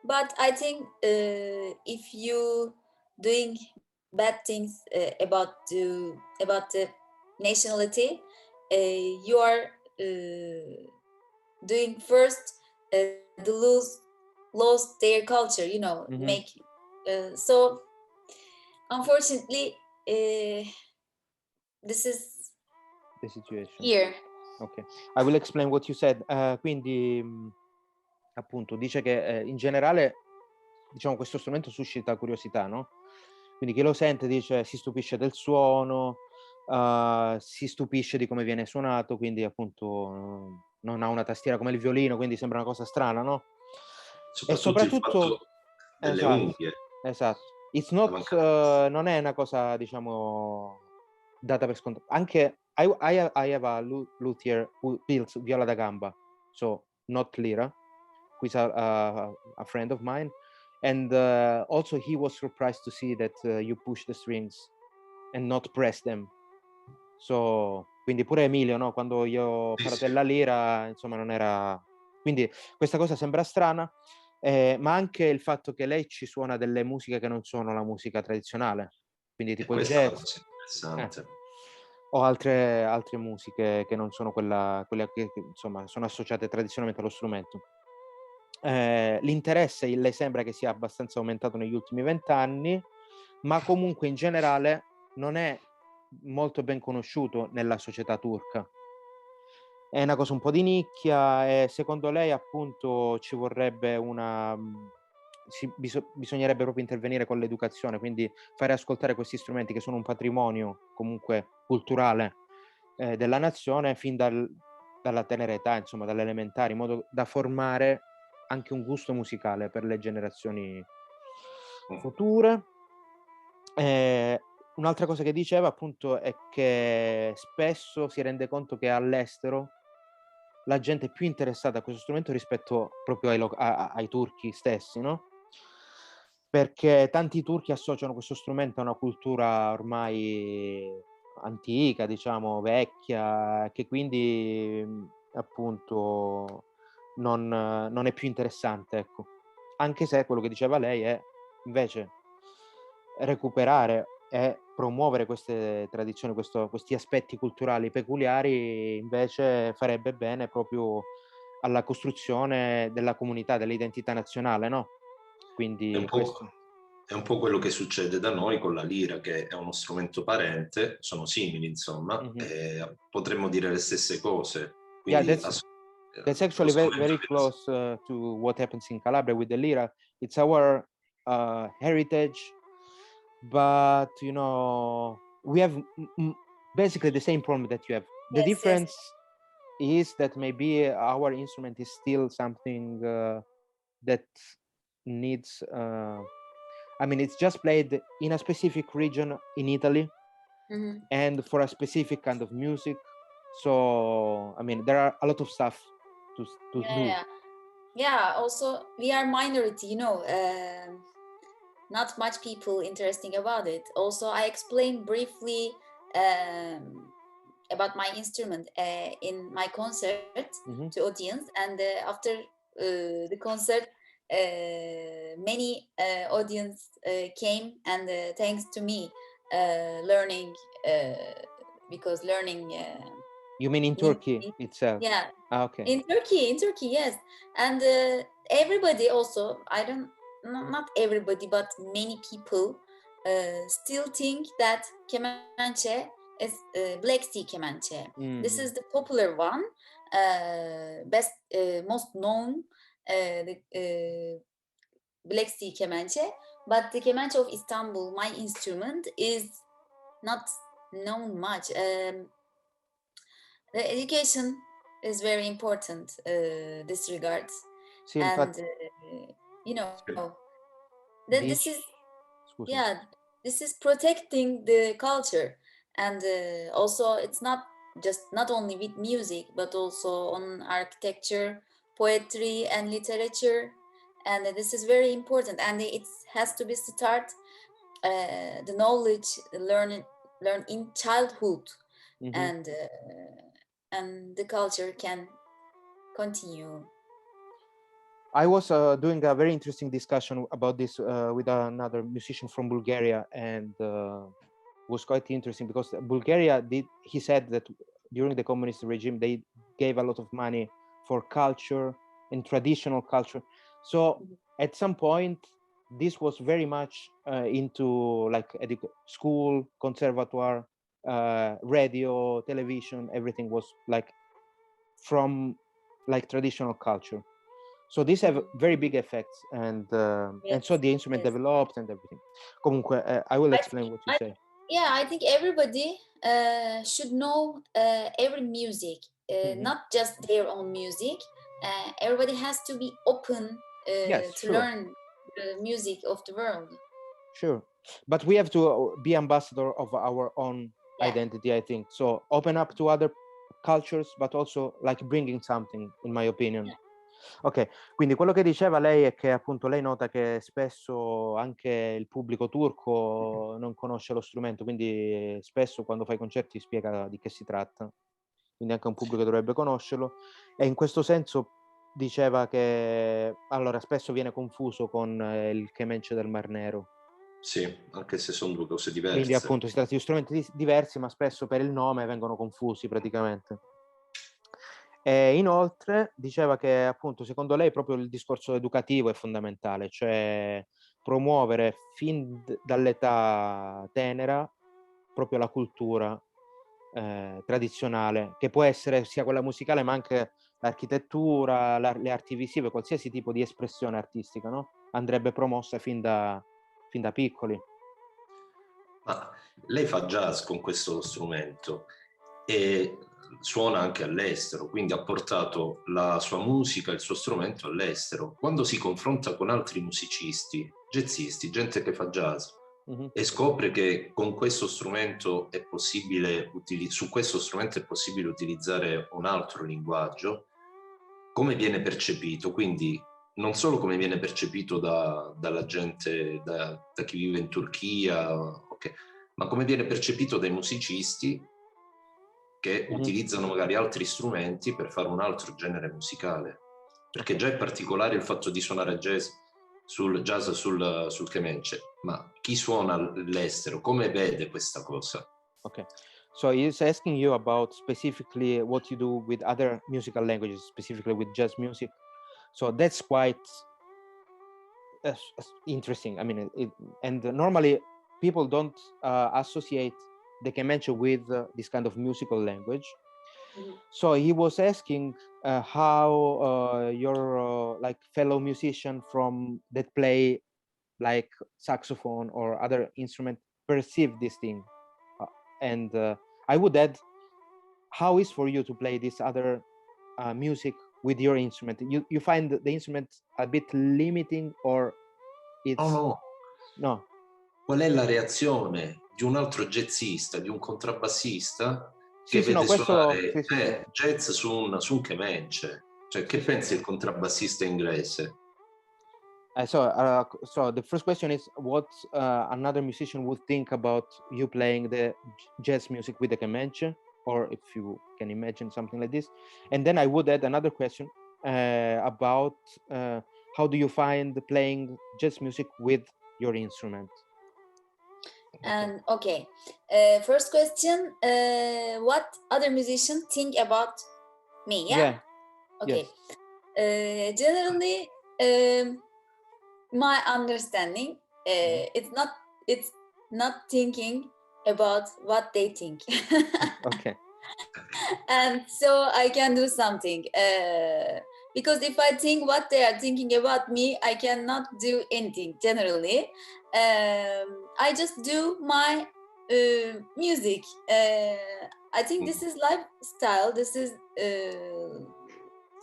but I think if you doing bad things about the nationality, you are doing first lost their culture, make so unfortunately this is the situation here. Ok, I will explain what you said. Quindi appunto dice che in generale, diciamo, questo strumento suscita curiosità, no? Quindi chi lo sente dice si stupisce del suono, si stupisce di come viene suonato, quindi appunto non ha una tastiera come il violino, quindi sembra una cosa strana, no? E Soprattutto il fatto delle unghie. Esatto. It's La not, mancanza. non è una cosa, diciamo, data per scontato. Anche I have a luthier who builds viola da gamba, so not Lira, who is a friend of mine, and also he was surprised to see that you push the strings and not press them. So, quindi pure Emilio, no? Quando io ho parlato della Lira, insomma, non era... Quindi questa cosa sembra strana, ma anche il fatto che lei ci suona delle musiche che non sono la musica tradizionale, quindi tipo il Questa è la jazz, cosa interessante. o altre musiche che non sono quelle che insomma sono associate tradizionalmente allo strumento. L'interesse le sembra che sia abbastanza aumentato negli ultimi 20 anni, ma comunque in generale non è molto ben conosciuto nella società turca. È una cosa un po' di nicchia e secondo lei appunto ci vorrebbe bisognerebbe proprio intervenire con l'educazione, quindi fare ascoltare questi strumenti che sono un patrimonio comunque culturale della nazione fin dalla tenera età, insomma dalle elementari, in modo da formare anche un gusto musicale per le generazioni future. Un'altra cosa che diceva appunto è che spesso si rende conto che all'estero la gente è più interessata a questo strumento rispetto proprio ai turchi stessi, no? Perché tanti turchi associano questo strumento a una cultura ormai antica, diciamo, vecchia, che quindi appunto non è più interessante, ecco. Anche se quello che diceva lei è invece recuperare e promuovere queste tradizioni, questi aspetti culturali peculiari, invece farebbe bene proprio alla costruzione della comunità, dell'identità nazionale, no? Quindi È un po' quello che succede da noi con la lira, che è uno strumento parente, sono simili, insomma, e potremmo dire le stesse cose. Quindi, that's actually very close to what happens in Calabria with the lira. It's our heritage, but you know we have basically the same problem that you have. The difference is that maybe our instrument is still something that needs I mean it's just played in a specific region in Italy and for a specific kind of music, so I mean there are a lot of stuff to do. Yeah, also we are minority, you know, not much people interesting about it. Also I explained briefly about my instrument in my concert to audience, and after the concert many audience came and thanks to me learning because learning you mean in Turkey itself? Yeah. Okay. In Turkey, yes. And everybody also, not everybody, but many people still think that Kemençe is Black Sea Kemençe. This is the popular one, most known the Black Sea Kemençe. But the Kemençe of Istanbul, my instrument, is not known much. The education is very important this regards, and you know that this is protecting the culture, and also it's not only with music but also on architecture, poetry and literature, and this is very important, and it has to be start the knowledge learn in childhood, and the culture can continue. I was doing a very interesting discussion about this with another musician from Bulgaria, and was quite interesting because Bulgaria he said that during the communist regime they gave a lot of money for culture and traditional culture. So at some point this was very much into like school, conservatoire, radio, television, everything was like from like traditional culture. So these have very big effects, and so the instrument developed and everything. Comunque, I will explain what you say. Yeah, I think everybody should know every music not just their own music. Everybody has to be open Yes, to sure. learn the music of the world. Sure, but we have to be ambassador of our own identity, I think. So open up to other cultures, but also like bringing something, in my opinion. Ok, quindi quello che diceva lei è che appunto lei nota che spesso anche il pubblico turco non conosce lo strumento, quindi spesso quando fai concerti spiega di che si tratta, quindi anche un pubblico dovrebbe conoscerlo, e in questo senso diceva che allora spesso viene confuso con il Kemençe del Mar Nero. Sì, anche se sono due cose diverse. Quindi appunto si tratta di strumenti diversi, ma spesso per il nome vengono confusi praticamente. E inoltre diceva che appunto secondo lei proprio il discorso educativo è fondamentale, cioè promuovere fin dall'età tenera proprio la cultura tradizionale, che può essere sia quella musicale ma anche l'architettura, le arti visive, qualsiasi tipo di espressione artistica, no? Andrebbe promossa fin da piccoli. Ma lei fa jazz con questo strumento e suona anche all'estero, quindi ha portato la sua musica, il suo strumento all'estero. Quando si confronta con altri musicisti, jazzisti, gente che fa jazz, e scopre che con questo strumento è possibile su questo strumento è possibile utilizzare un altro linguaggio, come viene percepito? Quindi non solo come viene percepito dalla gente, da chi vive in Turchia, okay, ma come viene percepito dai musicisti che utilizzano magari altri strumenti per fare un altro genere musicale. Perché già è particolare il fatto di suonare jazz sul Kemençe, ma chi suona all'estero come vede questa cosa? Okay, so he's asking you about specifically what you do with other musical languages, specifically with jazz music. So that's quite interesting. I mean, and normally people don't associate the Kemençe with this kind of musical language. So he was asking how your like fellow musician from that play like saxophone or other instrument perceive this thing, and I would add, how is for you to play this other music with your instrument? You find the instrument a bit limiting, or it's no? Qual è la reazione di un altro jazzista, di un contrabbassista che Sì, vede no, questo, suonare sì. jazz su un Kemençe? Cioè, che pensa il contrabbassista inglese? So the first question is what another musician would think about you playing the jazz music with the Kemençe, or if you can imagine something like this. And then I would add another question about how do you find playing jazz music with your instrument? And okay, first question, what other musicians think about me? Yeah. Okay. Yes. Generally, my understanding, it's not thinking about what they think. Okay. And so I can do something, because if I think what they are thinking about me, I cannot do anything generally. I just do my music. I think this is lifestyle, this is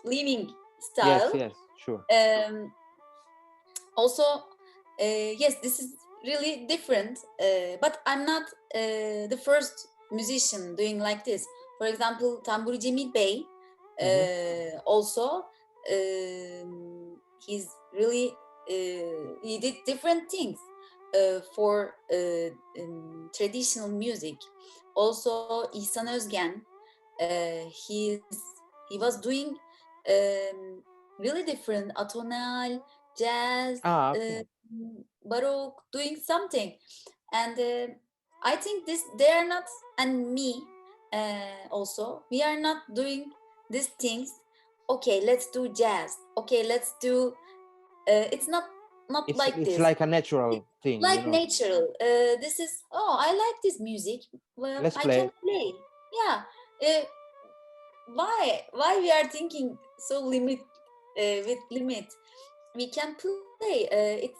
living style. Yes, sure. Also, yes, this is really different, but I'm not the first musician doing like this. For example, Tamburi Cemil Bey, also, he's really, he did different things for traditional music. Also, İhsan Özgen, he was doing really different atonal, jazz, Okay. baroque, doing something. And I think they are not, and me also, we are not doing these things. Okay, let's do jazz. Okay, let's do, it's not like this. It's like a natural thing, like natural. This is, I like this music. Well, let's I play. can play. Yeah. Why we are thinking so with limit? We can play. It's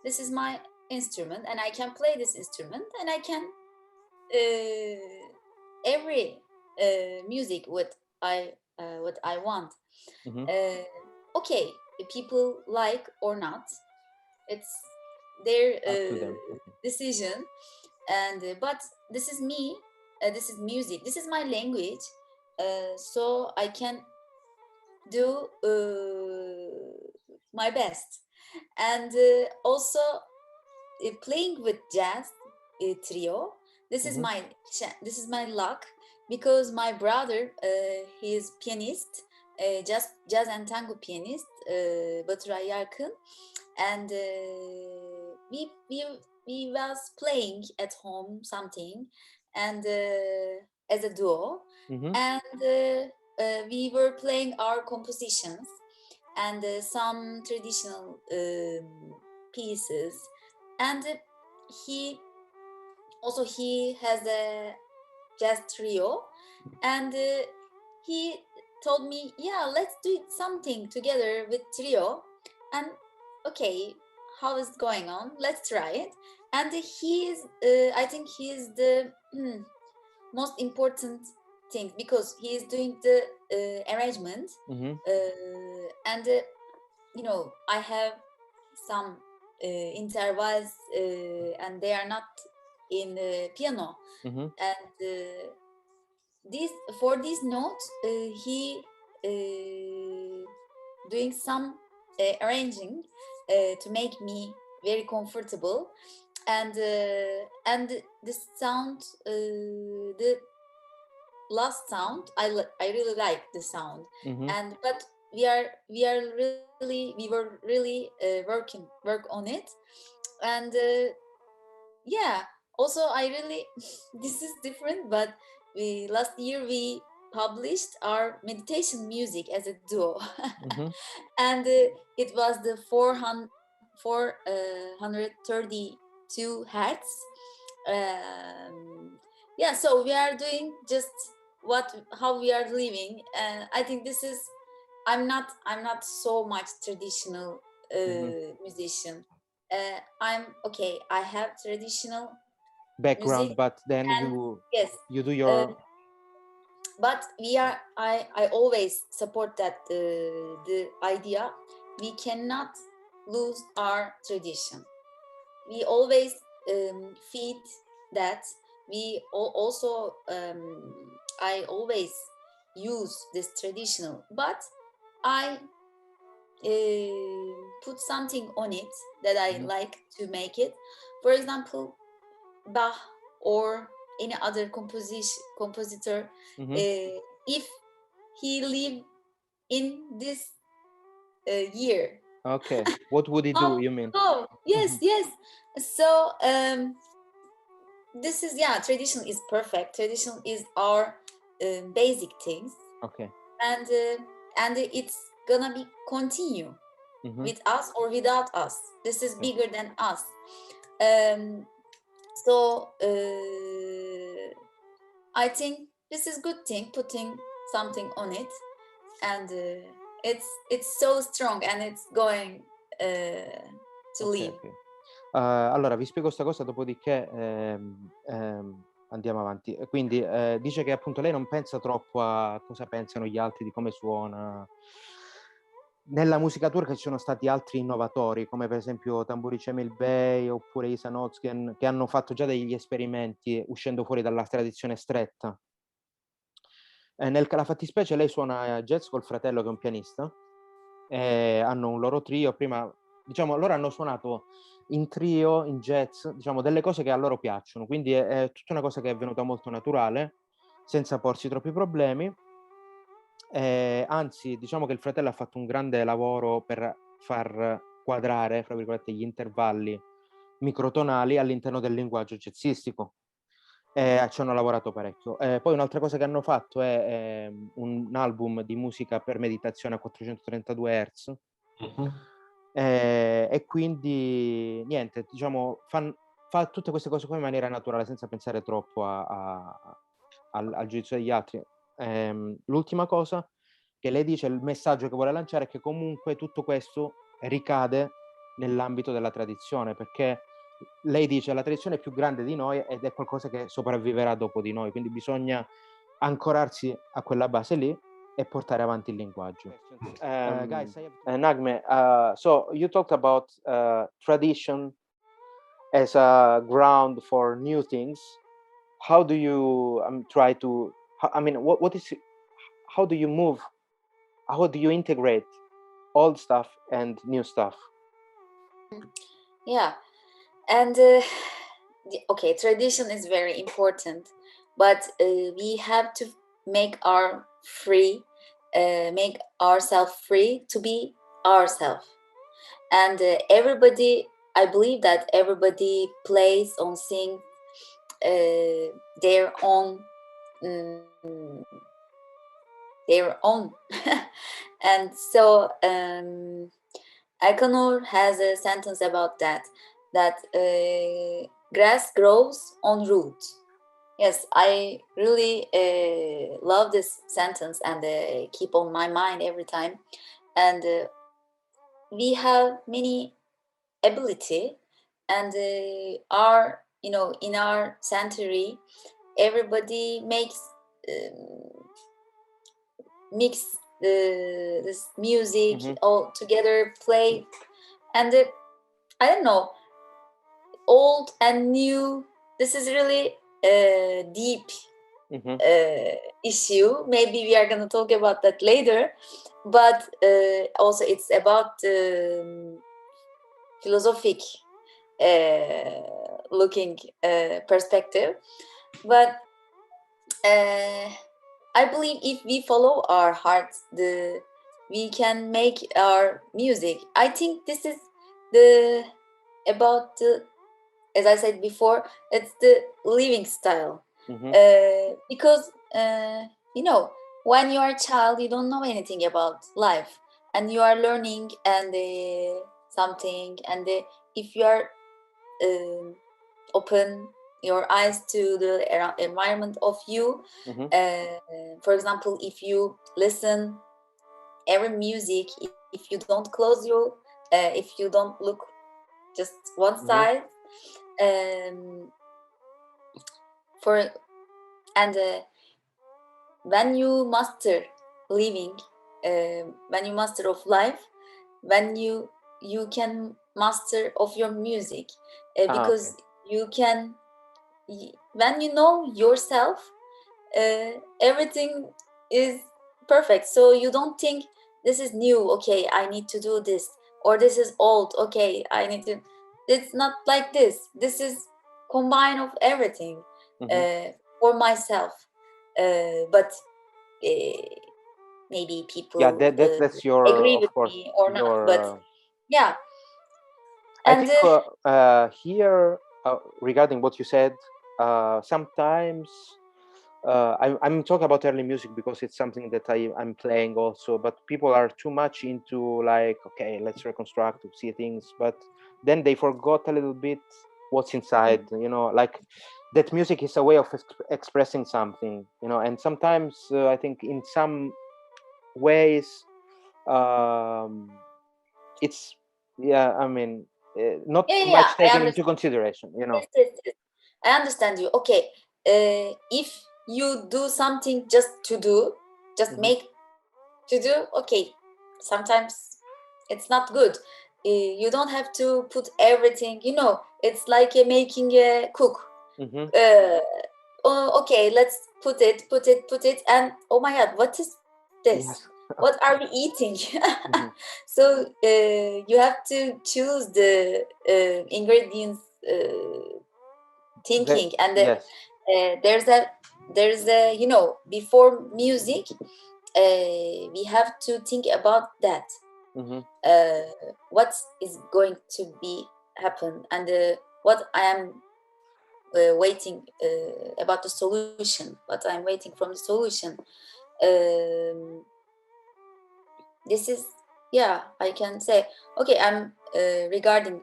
this is my instrument, and I can play this instrument, and I can every music what I want. Mhm. Okay, people like or not, it's their Up to them. Okay. decision. And but this is me. This is music. This is my language. So I can do my best. And also playing with jazz trio. This is Mhm. this is my luck, because my brother, he is pianist, jazz and tango pianist, Nagme Yarkin, and we was playing at home something, and as a duo, Mhm. and we were playing our compositions and some traditional pieces, and he he has a jazz trio, and he told me, yeah, let's do something together with trio. And okay, how is it going on, let's try it. And he is I think he is the most important thing, because he is doing the arrangement, Mhm. and I have some intervals, and they are not in the piano. Mhm. And this for this note, he doing some arranging to make me very comfortable. And the sound, the last sound, I really like the sound. Mhm. And but we were really work on it. And yeah, also I really this is different, but we last year we published our meditation music as a duo. Mhm. And it was the 432 hertz. Yeah, so we are doing just how we are living. And I think this is, I'm not so much traditional Mhm. musician. I'm okay, I have traditional music, Background, but then and you yes, do uh, your. but I always support that the idea, we cannot lose our tradition. We always feed that. We also I always use this traditional, but I put something on it that I Mhm. like to make it. For example, Bach or any other compositor, Mhm. if he live in this year, Okay. What would he do, how you mean? yes, Mhm. yes. So this is, yeah, tradition is perfect. Tradition is our basic things, Okay. and it's gonna be continue Mhm. with us or without us. This is Okay. bigger than us. um, so I think this is good thing, putting something on it. And it's so strong, and it's going to Okay, live. okay. Allora vi spiego 'sta cosa, dopodiché, andiamo avanti. E quindi, dice che appunto lei non pensa troppo a cosa pensano gli altri, di come suona. Nella musica turca ci sono stati altri innovatori, come per esempio Tamburi Cemil Bey oppure Isan Özgen, che hanno fatto già degli esperimenti uscendo fuori dalla tradizione stretta. Nella fattispecie lei suona jazz col fratello che è un pianista, hanno un loro trio. Prima, diciamo, loro hanno suonato in trio, in jazz, diciamo, delle cose che a loro piacciono, quindi è tutta una cosa che è venuta molto naturale, senza porsi troppi problemi. Anzi, diciamo che il fratello ha fatto un grande lavoro per far quadrare, fra virgolette, gli intervalli microtonali all'interno del linguaggio jazzistico. Ci hanno lavorato parecchio. Poi un'altra cosa che hanno fatto è un album di musica per meditazione a 432 Hz. Mhm. E quindi niente, diciamo, fa tutte queste cose qua in maniera naturale, senza pensare troppo al giudizio degli altri. L'ultima cosa che lei dice, il messaggio che vuole lanciare è che comunque tutto questo ricade nell'ambito della tradizione, perché lei dice la tradizione è più grande di noi ed è qualcosa che sopravviverà dopo di noi, quindi bisogna ancorarsi a quella base lì e portare avanti il linguaggio. Guys, Nagme, so you talked about tradition as a ground for new things. How do you try to? What is? How do you move? How do you integrate old stuff and new stuff? Yeah, and okay, tradition is very important, but we have to make make ourselves free to be ourselves. And I believe that everybody plays on sing their own and so Akanor has a sentence about that grass grows on roots. Yes, I really love this sentence and keep on my mind every time. And we have many ability, and our in our century, everybody makes mix this music all together, play, and I don't know, old and new. This is really deep issue. Maybe we are going to talk about that later, but also it's about philosophic looking perspective. But I believe if we follow our hearts, we can make our music. I think this is about as I said before, it's the living style. Because when you are a child, you don't know anything about life, and you are learning and something, and if you are open your eyes to the environment of you, for example, if you listen every music, if you don't close your if you don't look just one side, when you master living, when you master of life, when you can master of your music, because you can, when you know yourself, everything is perfect. So you don't think this is new, okay, I need to do this, or this is old, okay, I need to. It's not like this. This is combine of everything for myself. But maybe people that's your agree with course, me or not. But yeah, and I think here regarding what you said, sometimes I'm talking about early music because it's something that I'm playing also, but people are too much into like, okay, let's reconstruct, see things, but then they forgot a little bit what's inside, like that music is a way of expressing something, and sometimes I think in some ways it's not much taken into consideration. Yes. I understand you. Okay, if you do something just to do, just make to do, okay, sometimes it's not good. You don't have to put everything, it's like making a cook. Okay, let's put it, and oh my god, what is this? Yes. What are we eating? So you have to choose the ingredients thinking, and there's a before music we have to think about that. What is going to be happen, and what I am waiting about the solution, what I'm waiting from the solution. This is, I can say, okay, I'm regarding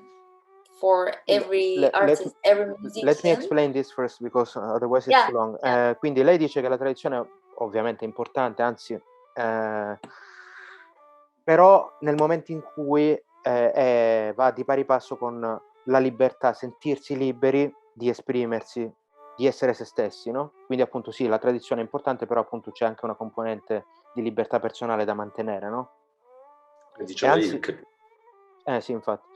for every artist, every musician. Let me explain this first, because otherwise it's too long. Quindi lei dice che la tradizione ovviamente è importante, anzi, però nel momento in cui va di pari passo con la libertà, sentirsi liberi di esprimersi di essere se stessi, no? Quindi appunto sì, la tradizione è importante, però appunto c'è anche una componente di libertà personale da mantenere, no? E Diceva anzi, Ilke. sì, infatti.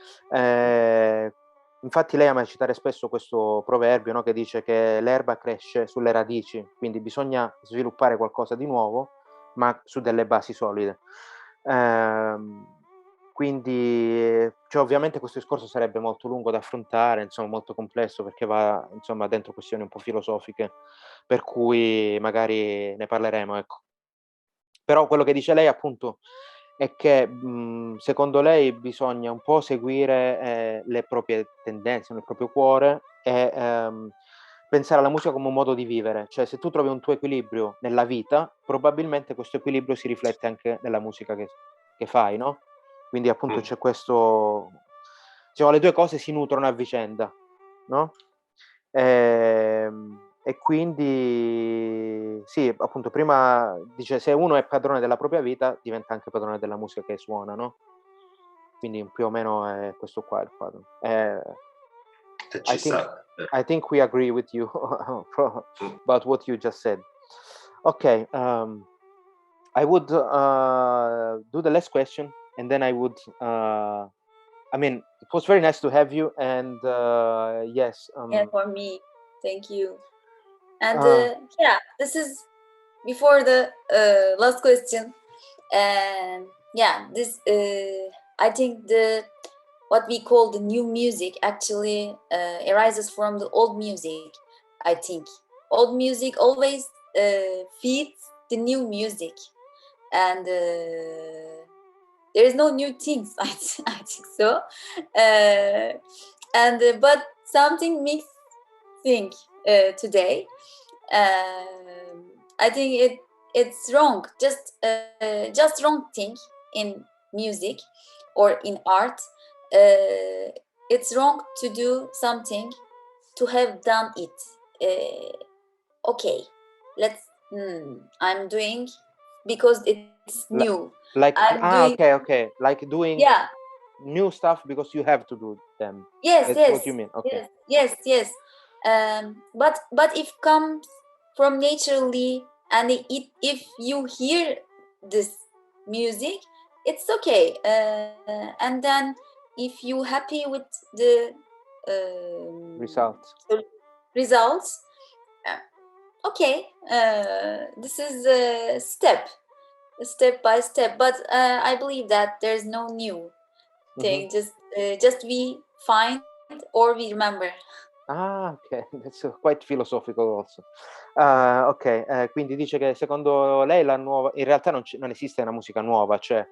Infatti lei ama citare spesso questo proverbio, no, che dice che l'erba cresce sulle radici, quindi bisogna sviluppare qualcosa di nuovo, ma su delle basi solide. Quindi, cioè, ovviamente questo discorso sarebbe molto lungo da affrontare, insomma, molto complesso, perché va, insomma, dentro questioni un po' filosofiche, per cui magari ne parleremo, ecco. Però quello che dice lei appunto è che, secondo lei bisogna un po' seguire, le proprie tendenze, nel proprio cuore e, pensare alla musica come un modo di vivere. Cioè, se tu trovi un tuo equilibrio nella vita, probabilmente questo equilibrio si riflette anche nella musica che fai, no, quindi appunto c'è questo, diciamo, le 2 cose si nutrono a vicenda, no, e quindi sì, appunto prima dice se uno è padrone della propria vita diventa anche padrone della musica che suona, no? Quindi più o meno è questo qua il quadro. Ci I think sta. I think we agree with you about what you just said. Okay, I would do the last question and then I would I mean, it was very nice to have you and yes, Yeah, for me. Thank you. And uh, yeah, this is before the last question. And yeah, this I think the what we call the new music actually arises from the old music. I think old music always feeds the new music, and there is no new things. I think so, and but something makes think today. I think it's wrong. Just wrong thing in music or in art. It's wrong to do something to have done it. Okay, let's. I'm doing because it's li new. like I'm doing. okay, like doing Yeah. new stuff because you have to do them. Yes. That's Yes. what you mean, okay. Yes. But if comes from naturally, and if you hear this music, it's okay. And then if you happy with the Results. results, okay. This is a step by step. But I believe that there's no new thing. Just we find or we remember. Ah, okay, that's quite philosophical also. Okay, quindi dice che secondo lei la nuova in realtà non esiste una musica nuova, cioè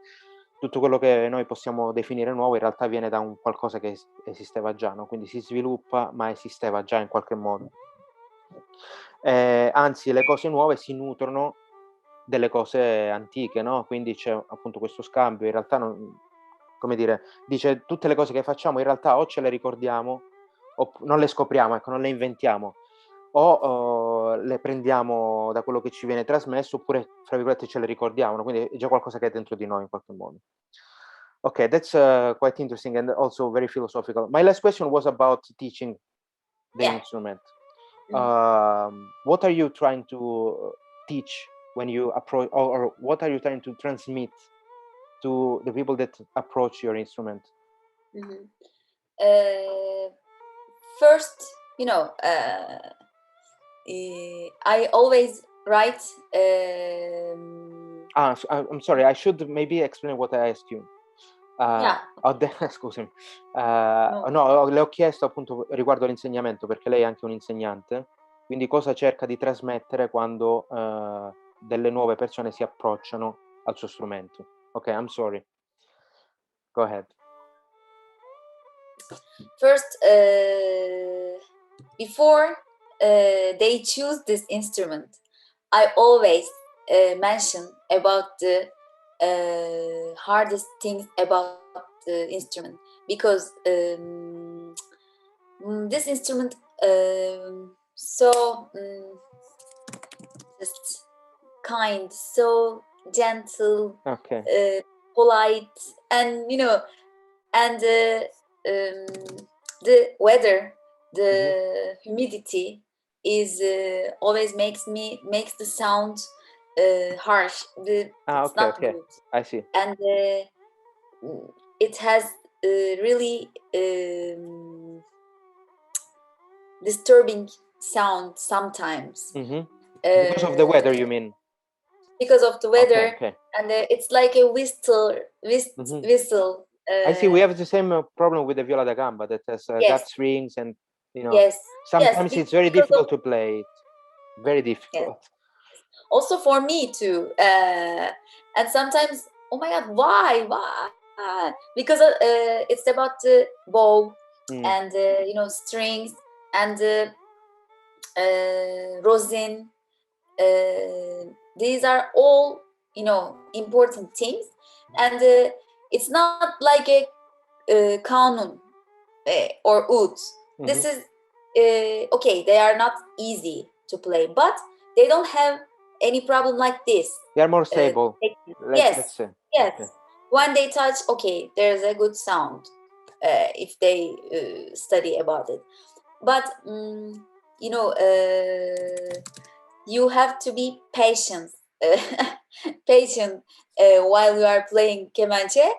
tutto quello che noi possiamo definire nuovo in realtà viene da un qualcosa che esisteva già, no, quindi si sviluppa, ma esisteva già in qualche modo. Anzi le cose nuove si nutrono delle cose antiche, no, quindi c'è appunto questo scambio, in realtà non, come dire, dice tutte le cose che facciamo in realtà o ce le ricordiamo non le scopriamo, ecco, non le inventiamo, o le prendiamo da quello che ci viene trasmesso, oppure, fra virgolette, ce le ricordiamo, no? Quindi è già qualcosa che è dentro di noi in qualche modo. Okay, that's quite interesting and also very philosophical. My last question was about teaching the Yeah. instrument. What are you trying to teach when you approach, or what are you trying to transmit to the people that approach your instrument? First, I always write. I'm sorry, I should maybe explain what I asked you. Yeah. Scusami. No. No, le ho chiesto appunto riguardo all'insegnamento, perché lei è anche un insegnante, quindi cosa cerca di trasmettere quando delle nuove persone si approcciano al suo strumento. Okay, I'm sorry. Go ahead. First, before they choose this instrument, I always mention about the hardest things about the instrument, because this instrument so just kind, so gentle, Okay. polite, and and the weather, the humidity is always makes the sound harsh. It's okay, not okay. good, I see. and it has really disturbing sound sometimes. Because of the weather, you mean? Because of the weather, Okay. and it's like a whistle. I see. We have the same problem with the viola da gamba that has Yes. dark strings, and Yes. sometimes Yes, it's very because difficult to play. Very difficult. Yes. Also for me too, and sometimes, oh my God, why? Because it's about the bow and strings and rosin. These are all important things, and it's not like a kanun or oud. This is okay. They are not easy to play, but they don't have any problem like this. They are more stable. Let's say. Yes. Okay. When they touch, okay, there's a good sound if they study about it. But you have to be patient while you are playing Kemençe.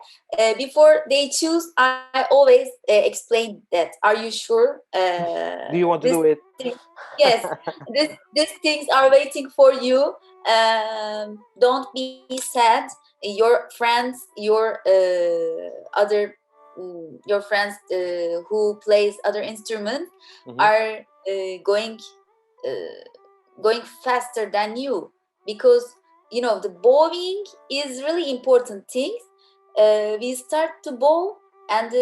Before they choose, I always explain that. Are you sure? Do you want to do it? Yes, these things are waiting for you. Don't be sad. Your friends, your friends who plays other instruments are going faster than you, because the bowing is really important thing. We start to bow, and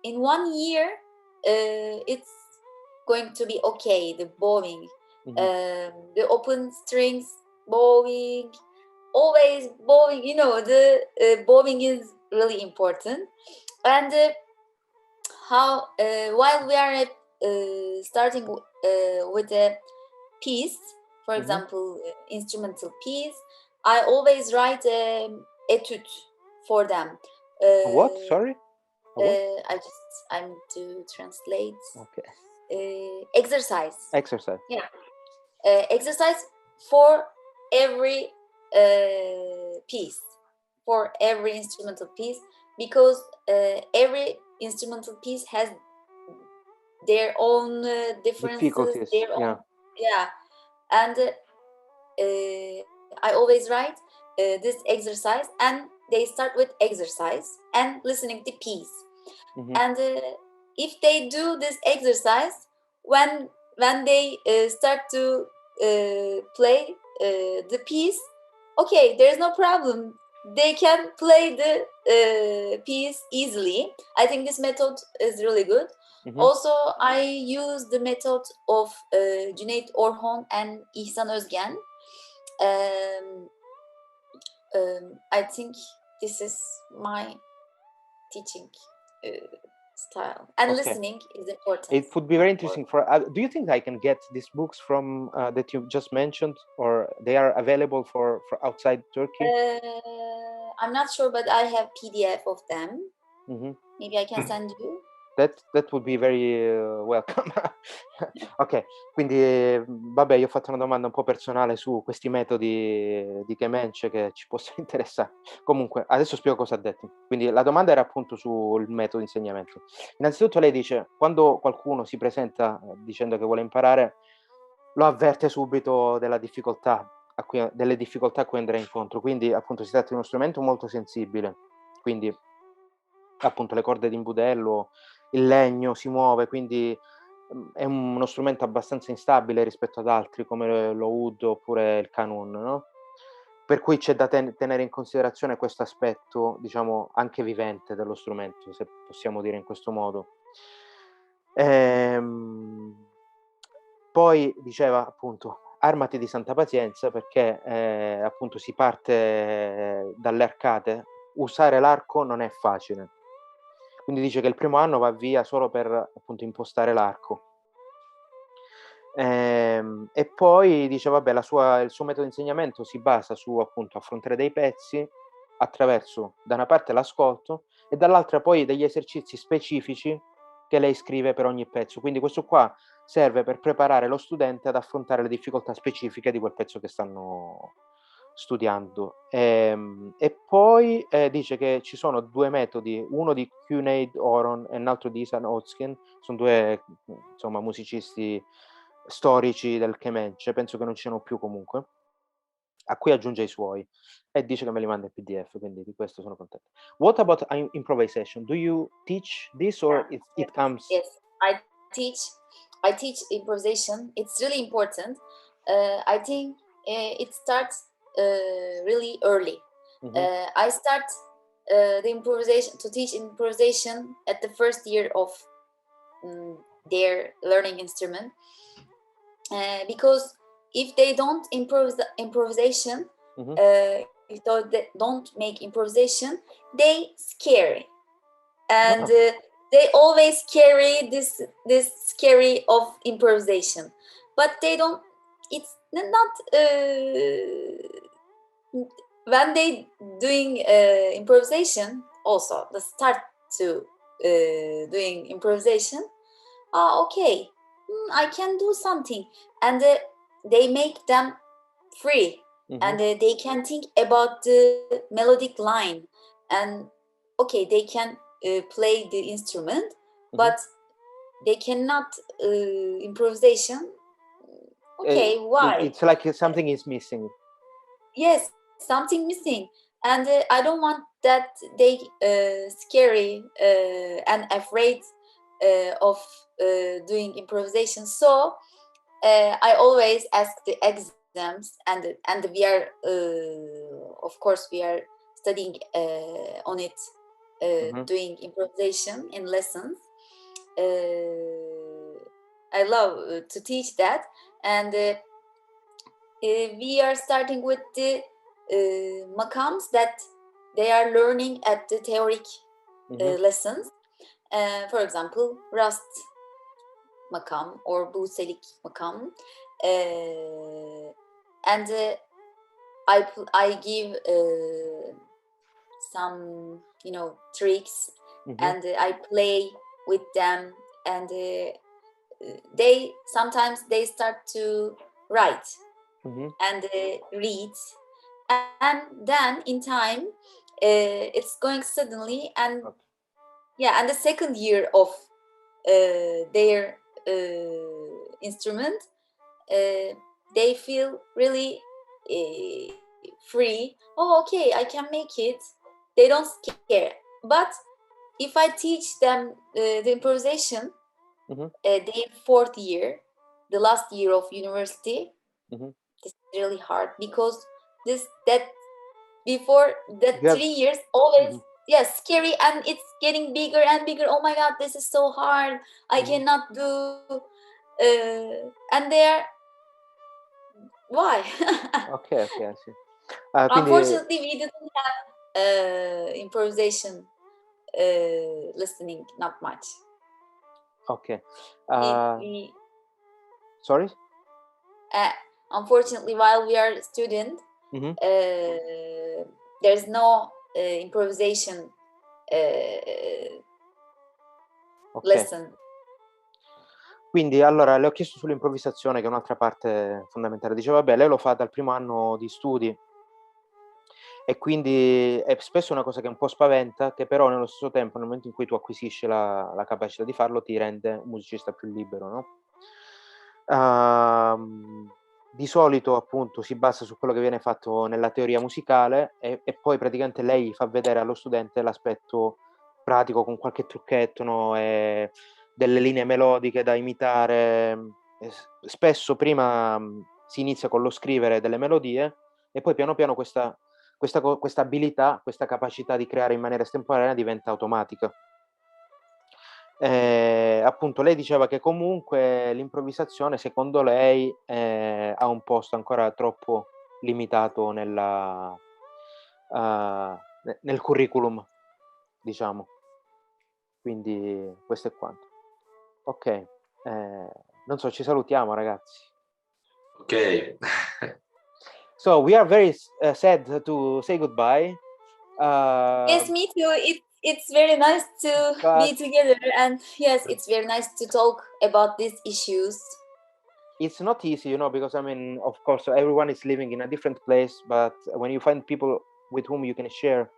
in 1 year it's going to be okay. The bowing, the open strings bowing, always bowing. The bowing is really important. And how while we are starting with a piece, for example, instrumental piece, I always write etude for them. What? Sorry? I'm to translate. Okay. Exercise. Yeah. Exercise for every piece, for every instrumental piece, because every instrumental piece has their own differences, their own, and I always write this exercise, and they start with exercise and listening to piece. And if they do this exercise, when they start to play the piece, okay, there's no problem. They can play the piece easily. I think this method is really good. Also, I use the method of Cüneyt Orhon and İhsan Özgen. I think this is my teaching style, and listening is important. It would be very interesting do you think I can get these books from that you just mentioned, or they are available for outside Turkey? I'm not sure, but I have PDF of them. Maybe I can send you. That would be very welcome. Ok, quindi vabbè, io ho fatto una domanda un po' personale su questi metodi di Kemençe che ci possono interessare. Comunque, adesso spiego cosa ha detto. Quindi la domanda era appunto sul metodo di insegnamento. Innanzitutto lei dice, quando qualcuno si presenta dicendo che vuole imparare, lo avverte subito delle difficoltà a cui andrà incontro. Quindi appunto si tratta di uno strumento molto sensibile, quindi appunto le corde d'imbudello, il legno si muove, quindi è uno strumento abbastanza instabile rispetto ad altri come lo oud oppure il kanun, no? Per cui c'è da tenere in considerazione questo aspetto, diciamo, anche vivente dello strumento, se possiamo dire in questo modo. Poi diceva appunto, armati di santa pazienza, perché appunto si parte dalle arcate, usare l'arco non è facile. Quindi dice che il primo anno va via solo per appunto impostare l'arco. E poi dice, vabbè, il suo metodo di insegnamento si basa su appunto affrontare dei pezzi attraverso da una parte l'ascolto e dall'altra poi degli esercizi specifici che lei scrive per ogni pezzo. Quindi questo qua serve per preparare lo studente ad affrontare le difficoltà specifiche di quel pezzo che stanno studiando. E poi dice che ci sono 2 metodi, uno di Cunard Oron e un altro di Isan Otskin, sono 2 insomma musicisti storici del Kemençe, penso che non ci siano più comunque, a cui aggiunge i suoi e dice che me li manda in PDF, quindi di questo sono contento. What about improvisation? Do you teach this or it comes? Yes, I teach improvisation. It's really important. I think it starts really early. I start the improvisation to teach improvisation at the first year of their learning instrument, because if they don't improvisation, if they don't make improvisation, they scary, and they always carry this scary of improvisation, but they don't. It's not when they doing improvisation. Also, the start to doing improvisation. Okay, I can do something, and they make them free, and they can think about the melodic line, and okay, they can play the instrument, but they cannot improvisation. Okay, why? It's like something is missing. Yes, something missing, and I don't want that they scary and afraid of doing improvisation. So I always ask the exams, and we are of course we are studying on it, doing improvisation in lessons. I love to teach that, and we are starting with the makams that they are learning at the theoric lessons. For example, Rast makam or Buselik makam, and I give some tricks, and I play with them, and they sometimes they start to write and read, and then in time it's going suddenly, and and the second year of their instrument, they feel really free. Oh, okay, I can make it. They don't scare. But if I teach them the improvisation, their 4th year, the last year of university, it's really hard, because that before that 3 years always scary, and it's getting bigger and bigger. Oh my God, this is so hard. I cannot do. And they're why? Okay, I see. Unfortunately, we didn't have improvisation listening, not much. Okay. Sorry? Unfortunately, while we are student, there's no improvisation lesson. Quindi allora le ho chiesto sull'improvvisazione, che è un'altra parte fondamentale. Diceva, vabbè, lei lo fa dal primo anno di studi e quindi è spesso una cosa che un po' spaventa, che però nello stesso tempo, nel momento in cui tu acquisisci la capacità di farlo, ti rende un musicista più libero, no? Di solito appunto si basa su quello che viene fatto nella teoria musicale e poi praticamente lei fa vedere allo studente l'aspetto pratico con qualche trucchetto, no? E delle linee melodiche da imitare. Spesso prima si inizia con lo scrivere delle melodie e poi piano piano questa abilità, questa capacità di creare in maniera estemporanea diventa automatica. Appunto lei diceva che comunque l'improvvisazione secondo lei ha un posto ancora troppo limitato nel curriculum, diciamo. Quindi questo è quanto. Ok, non so, ci salutiamo ragazzi. Ok. So we are very sad to say goodbye. Yes, me too. it's very nice to But be together, and yes, it's very nice to talk about these issues. it's not easy, you know, because I mean, of course, everyone is living in a different place, but when you find people with whom you can share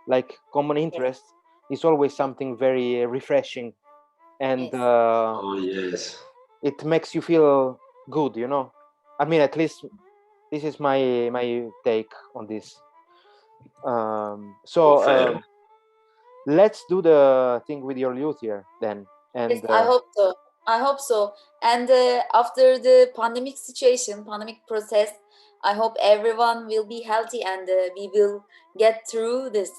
like common interests, it's always something very refreshing, and Yes. Oh yes. it makes you feel good, you know. I mean, at least this is my take on this. Confermo. Let's do the thing with your luthier then, and Yes, I hope so. I hope so. And after the pandemic situation, pandemic process, I hope everyone will be healthy, and we will get through this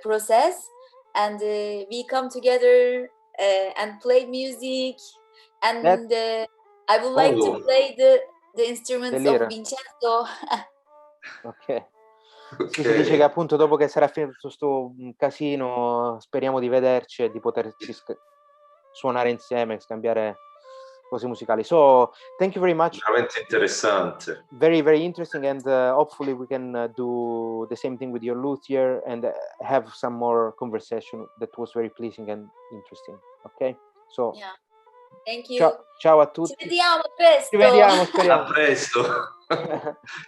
process, and we come together and play music. that And I would like to Oh, play the the instruments of lira. Vincenzo. Ok. Sì, si dice che ok. appunto dopo che sarà finito tutto sto casino, speriamo di vederci e di poterci suonare insieme, scambiare cose musicali. So, thank you very much. Veramente interessante. Very, very interesting, and hopefully we can do the same thing with your luthier and have some more conversation. That was very pleasing and interesting. Ok? So, Yeah. Thank you. ciao a Ci tutti. vediamo presto. Ci vediamo, A speriamo. presto.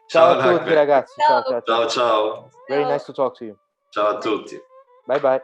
Ciao a Nagme. tutti ragazzi. Ciao, ciao, ciao. Ciao ciao. Very Ciao. nice to talk to you. Ciao a tutti. Bye bye.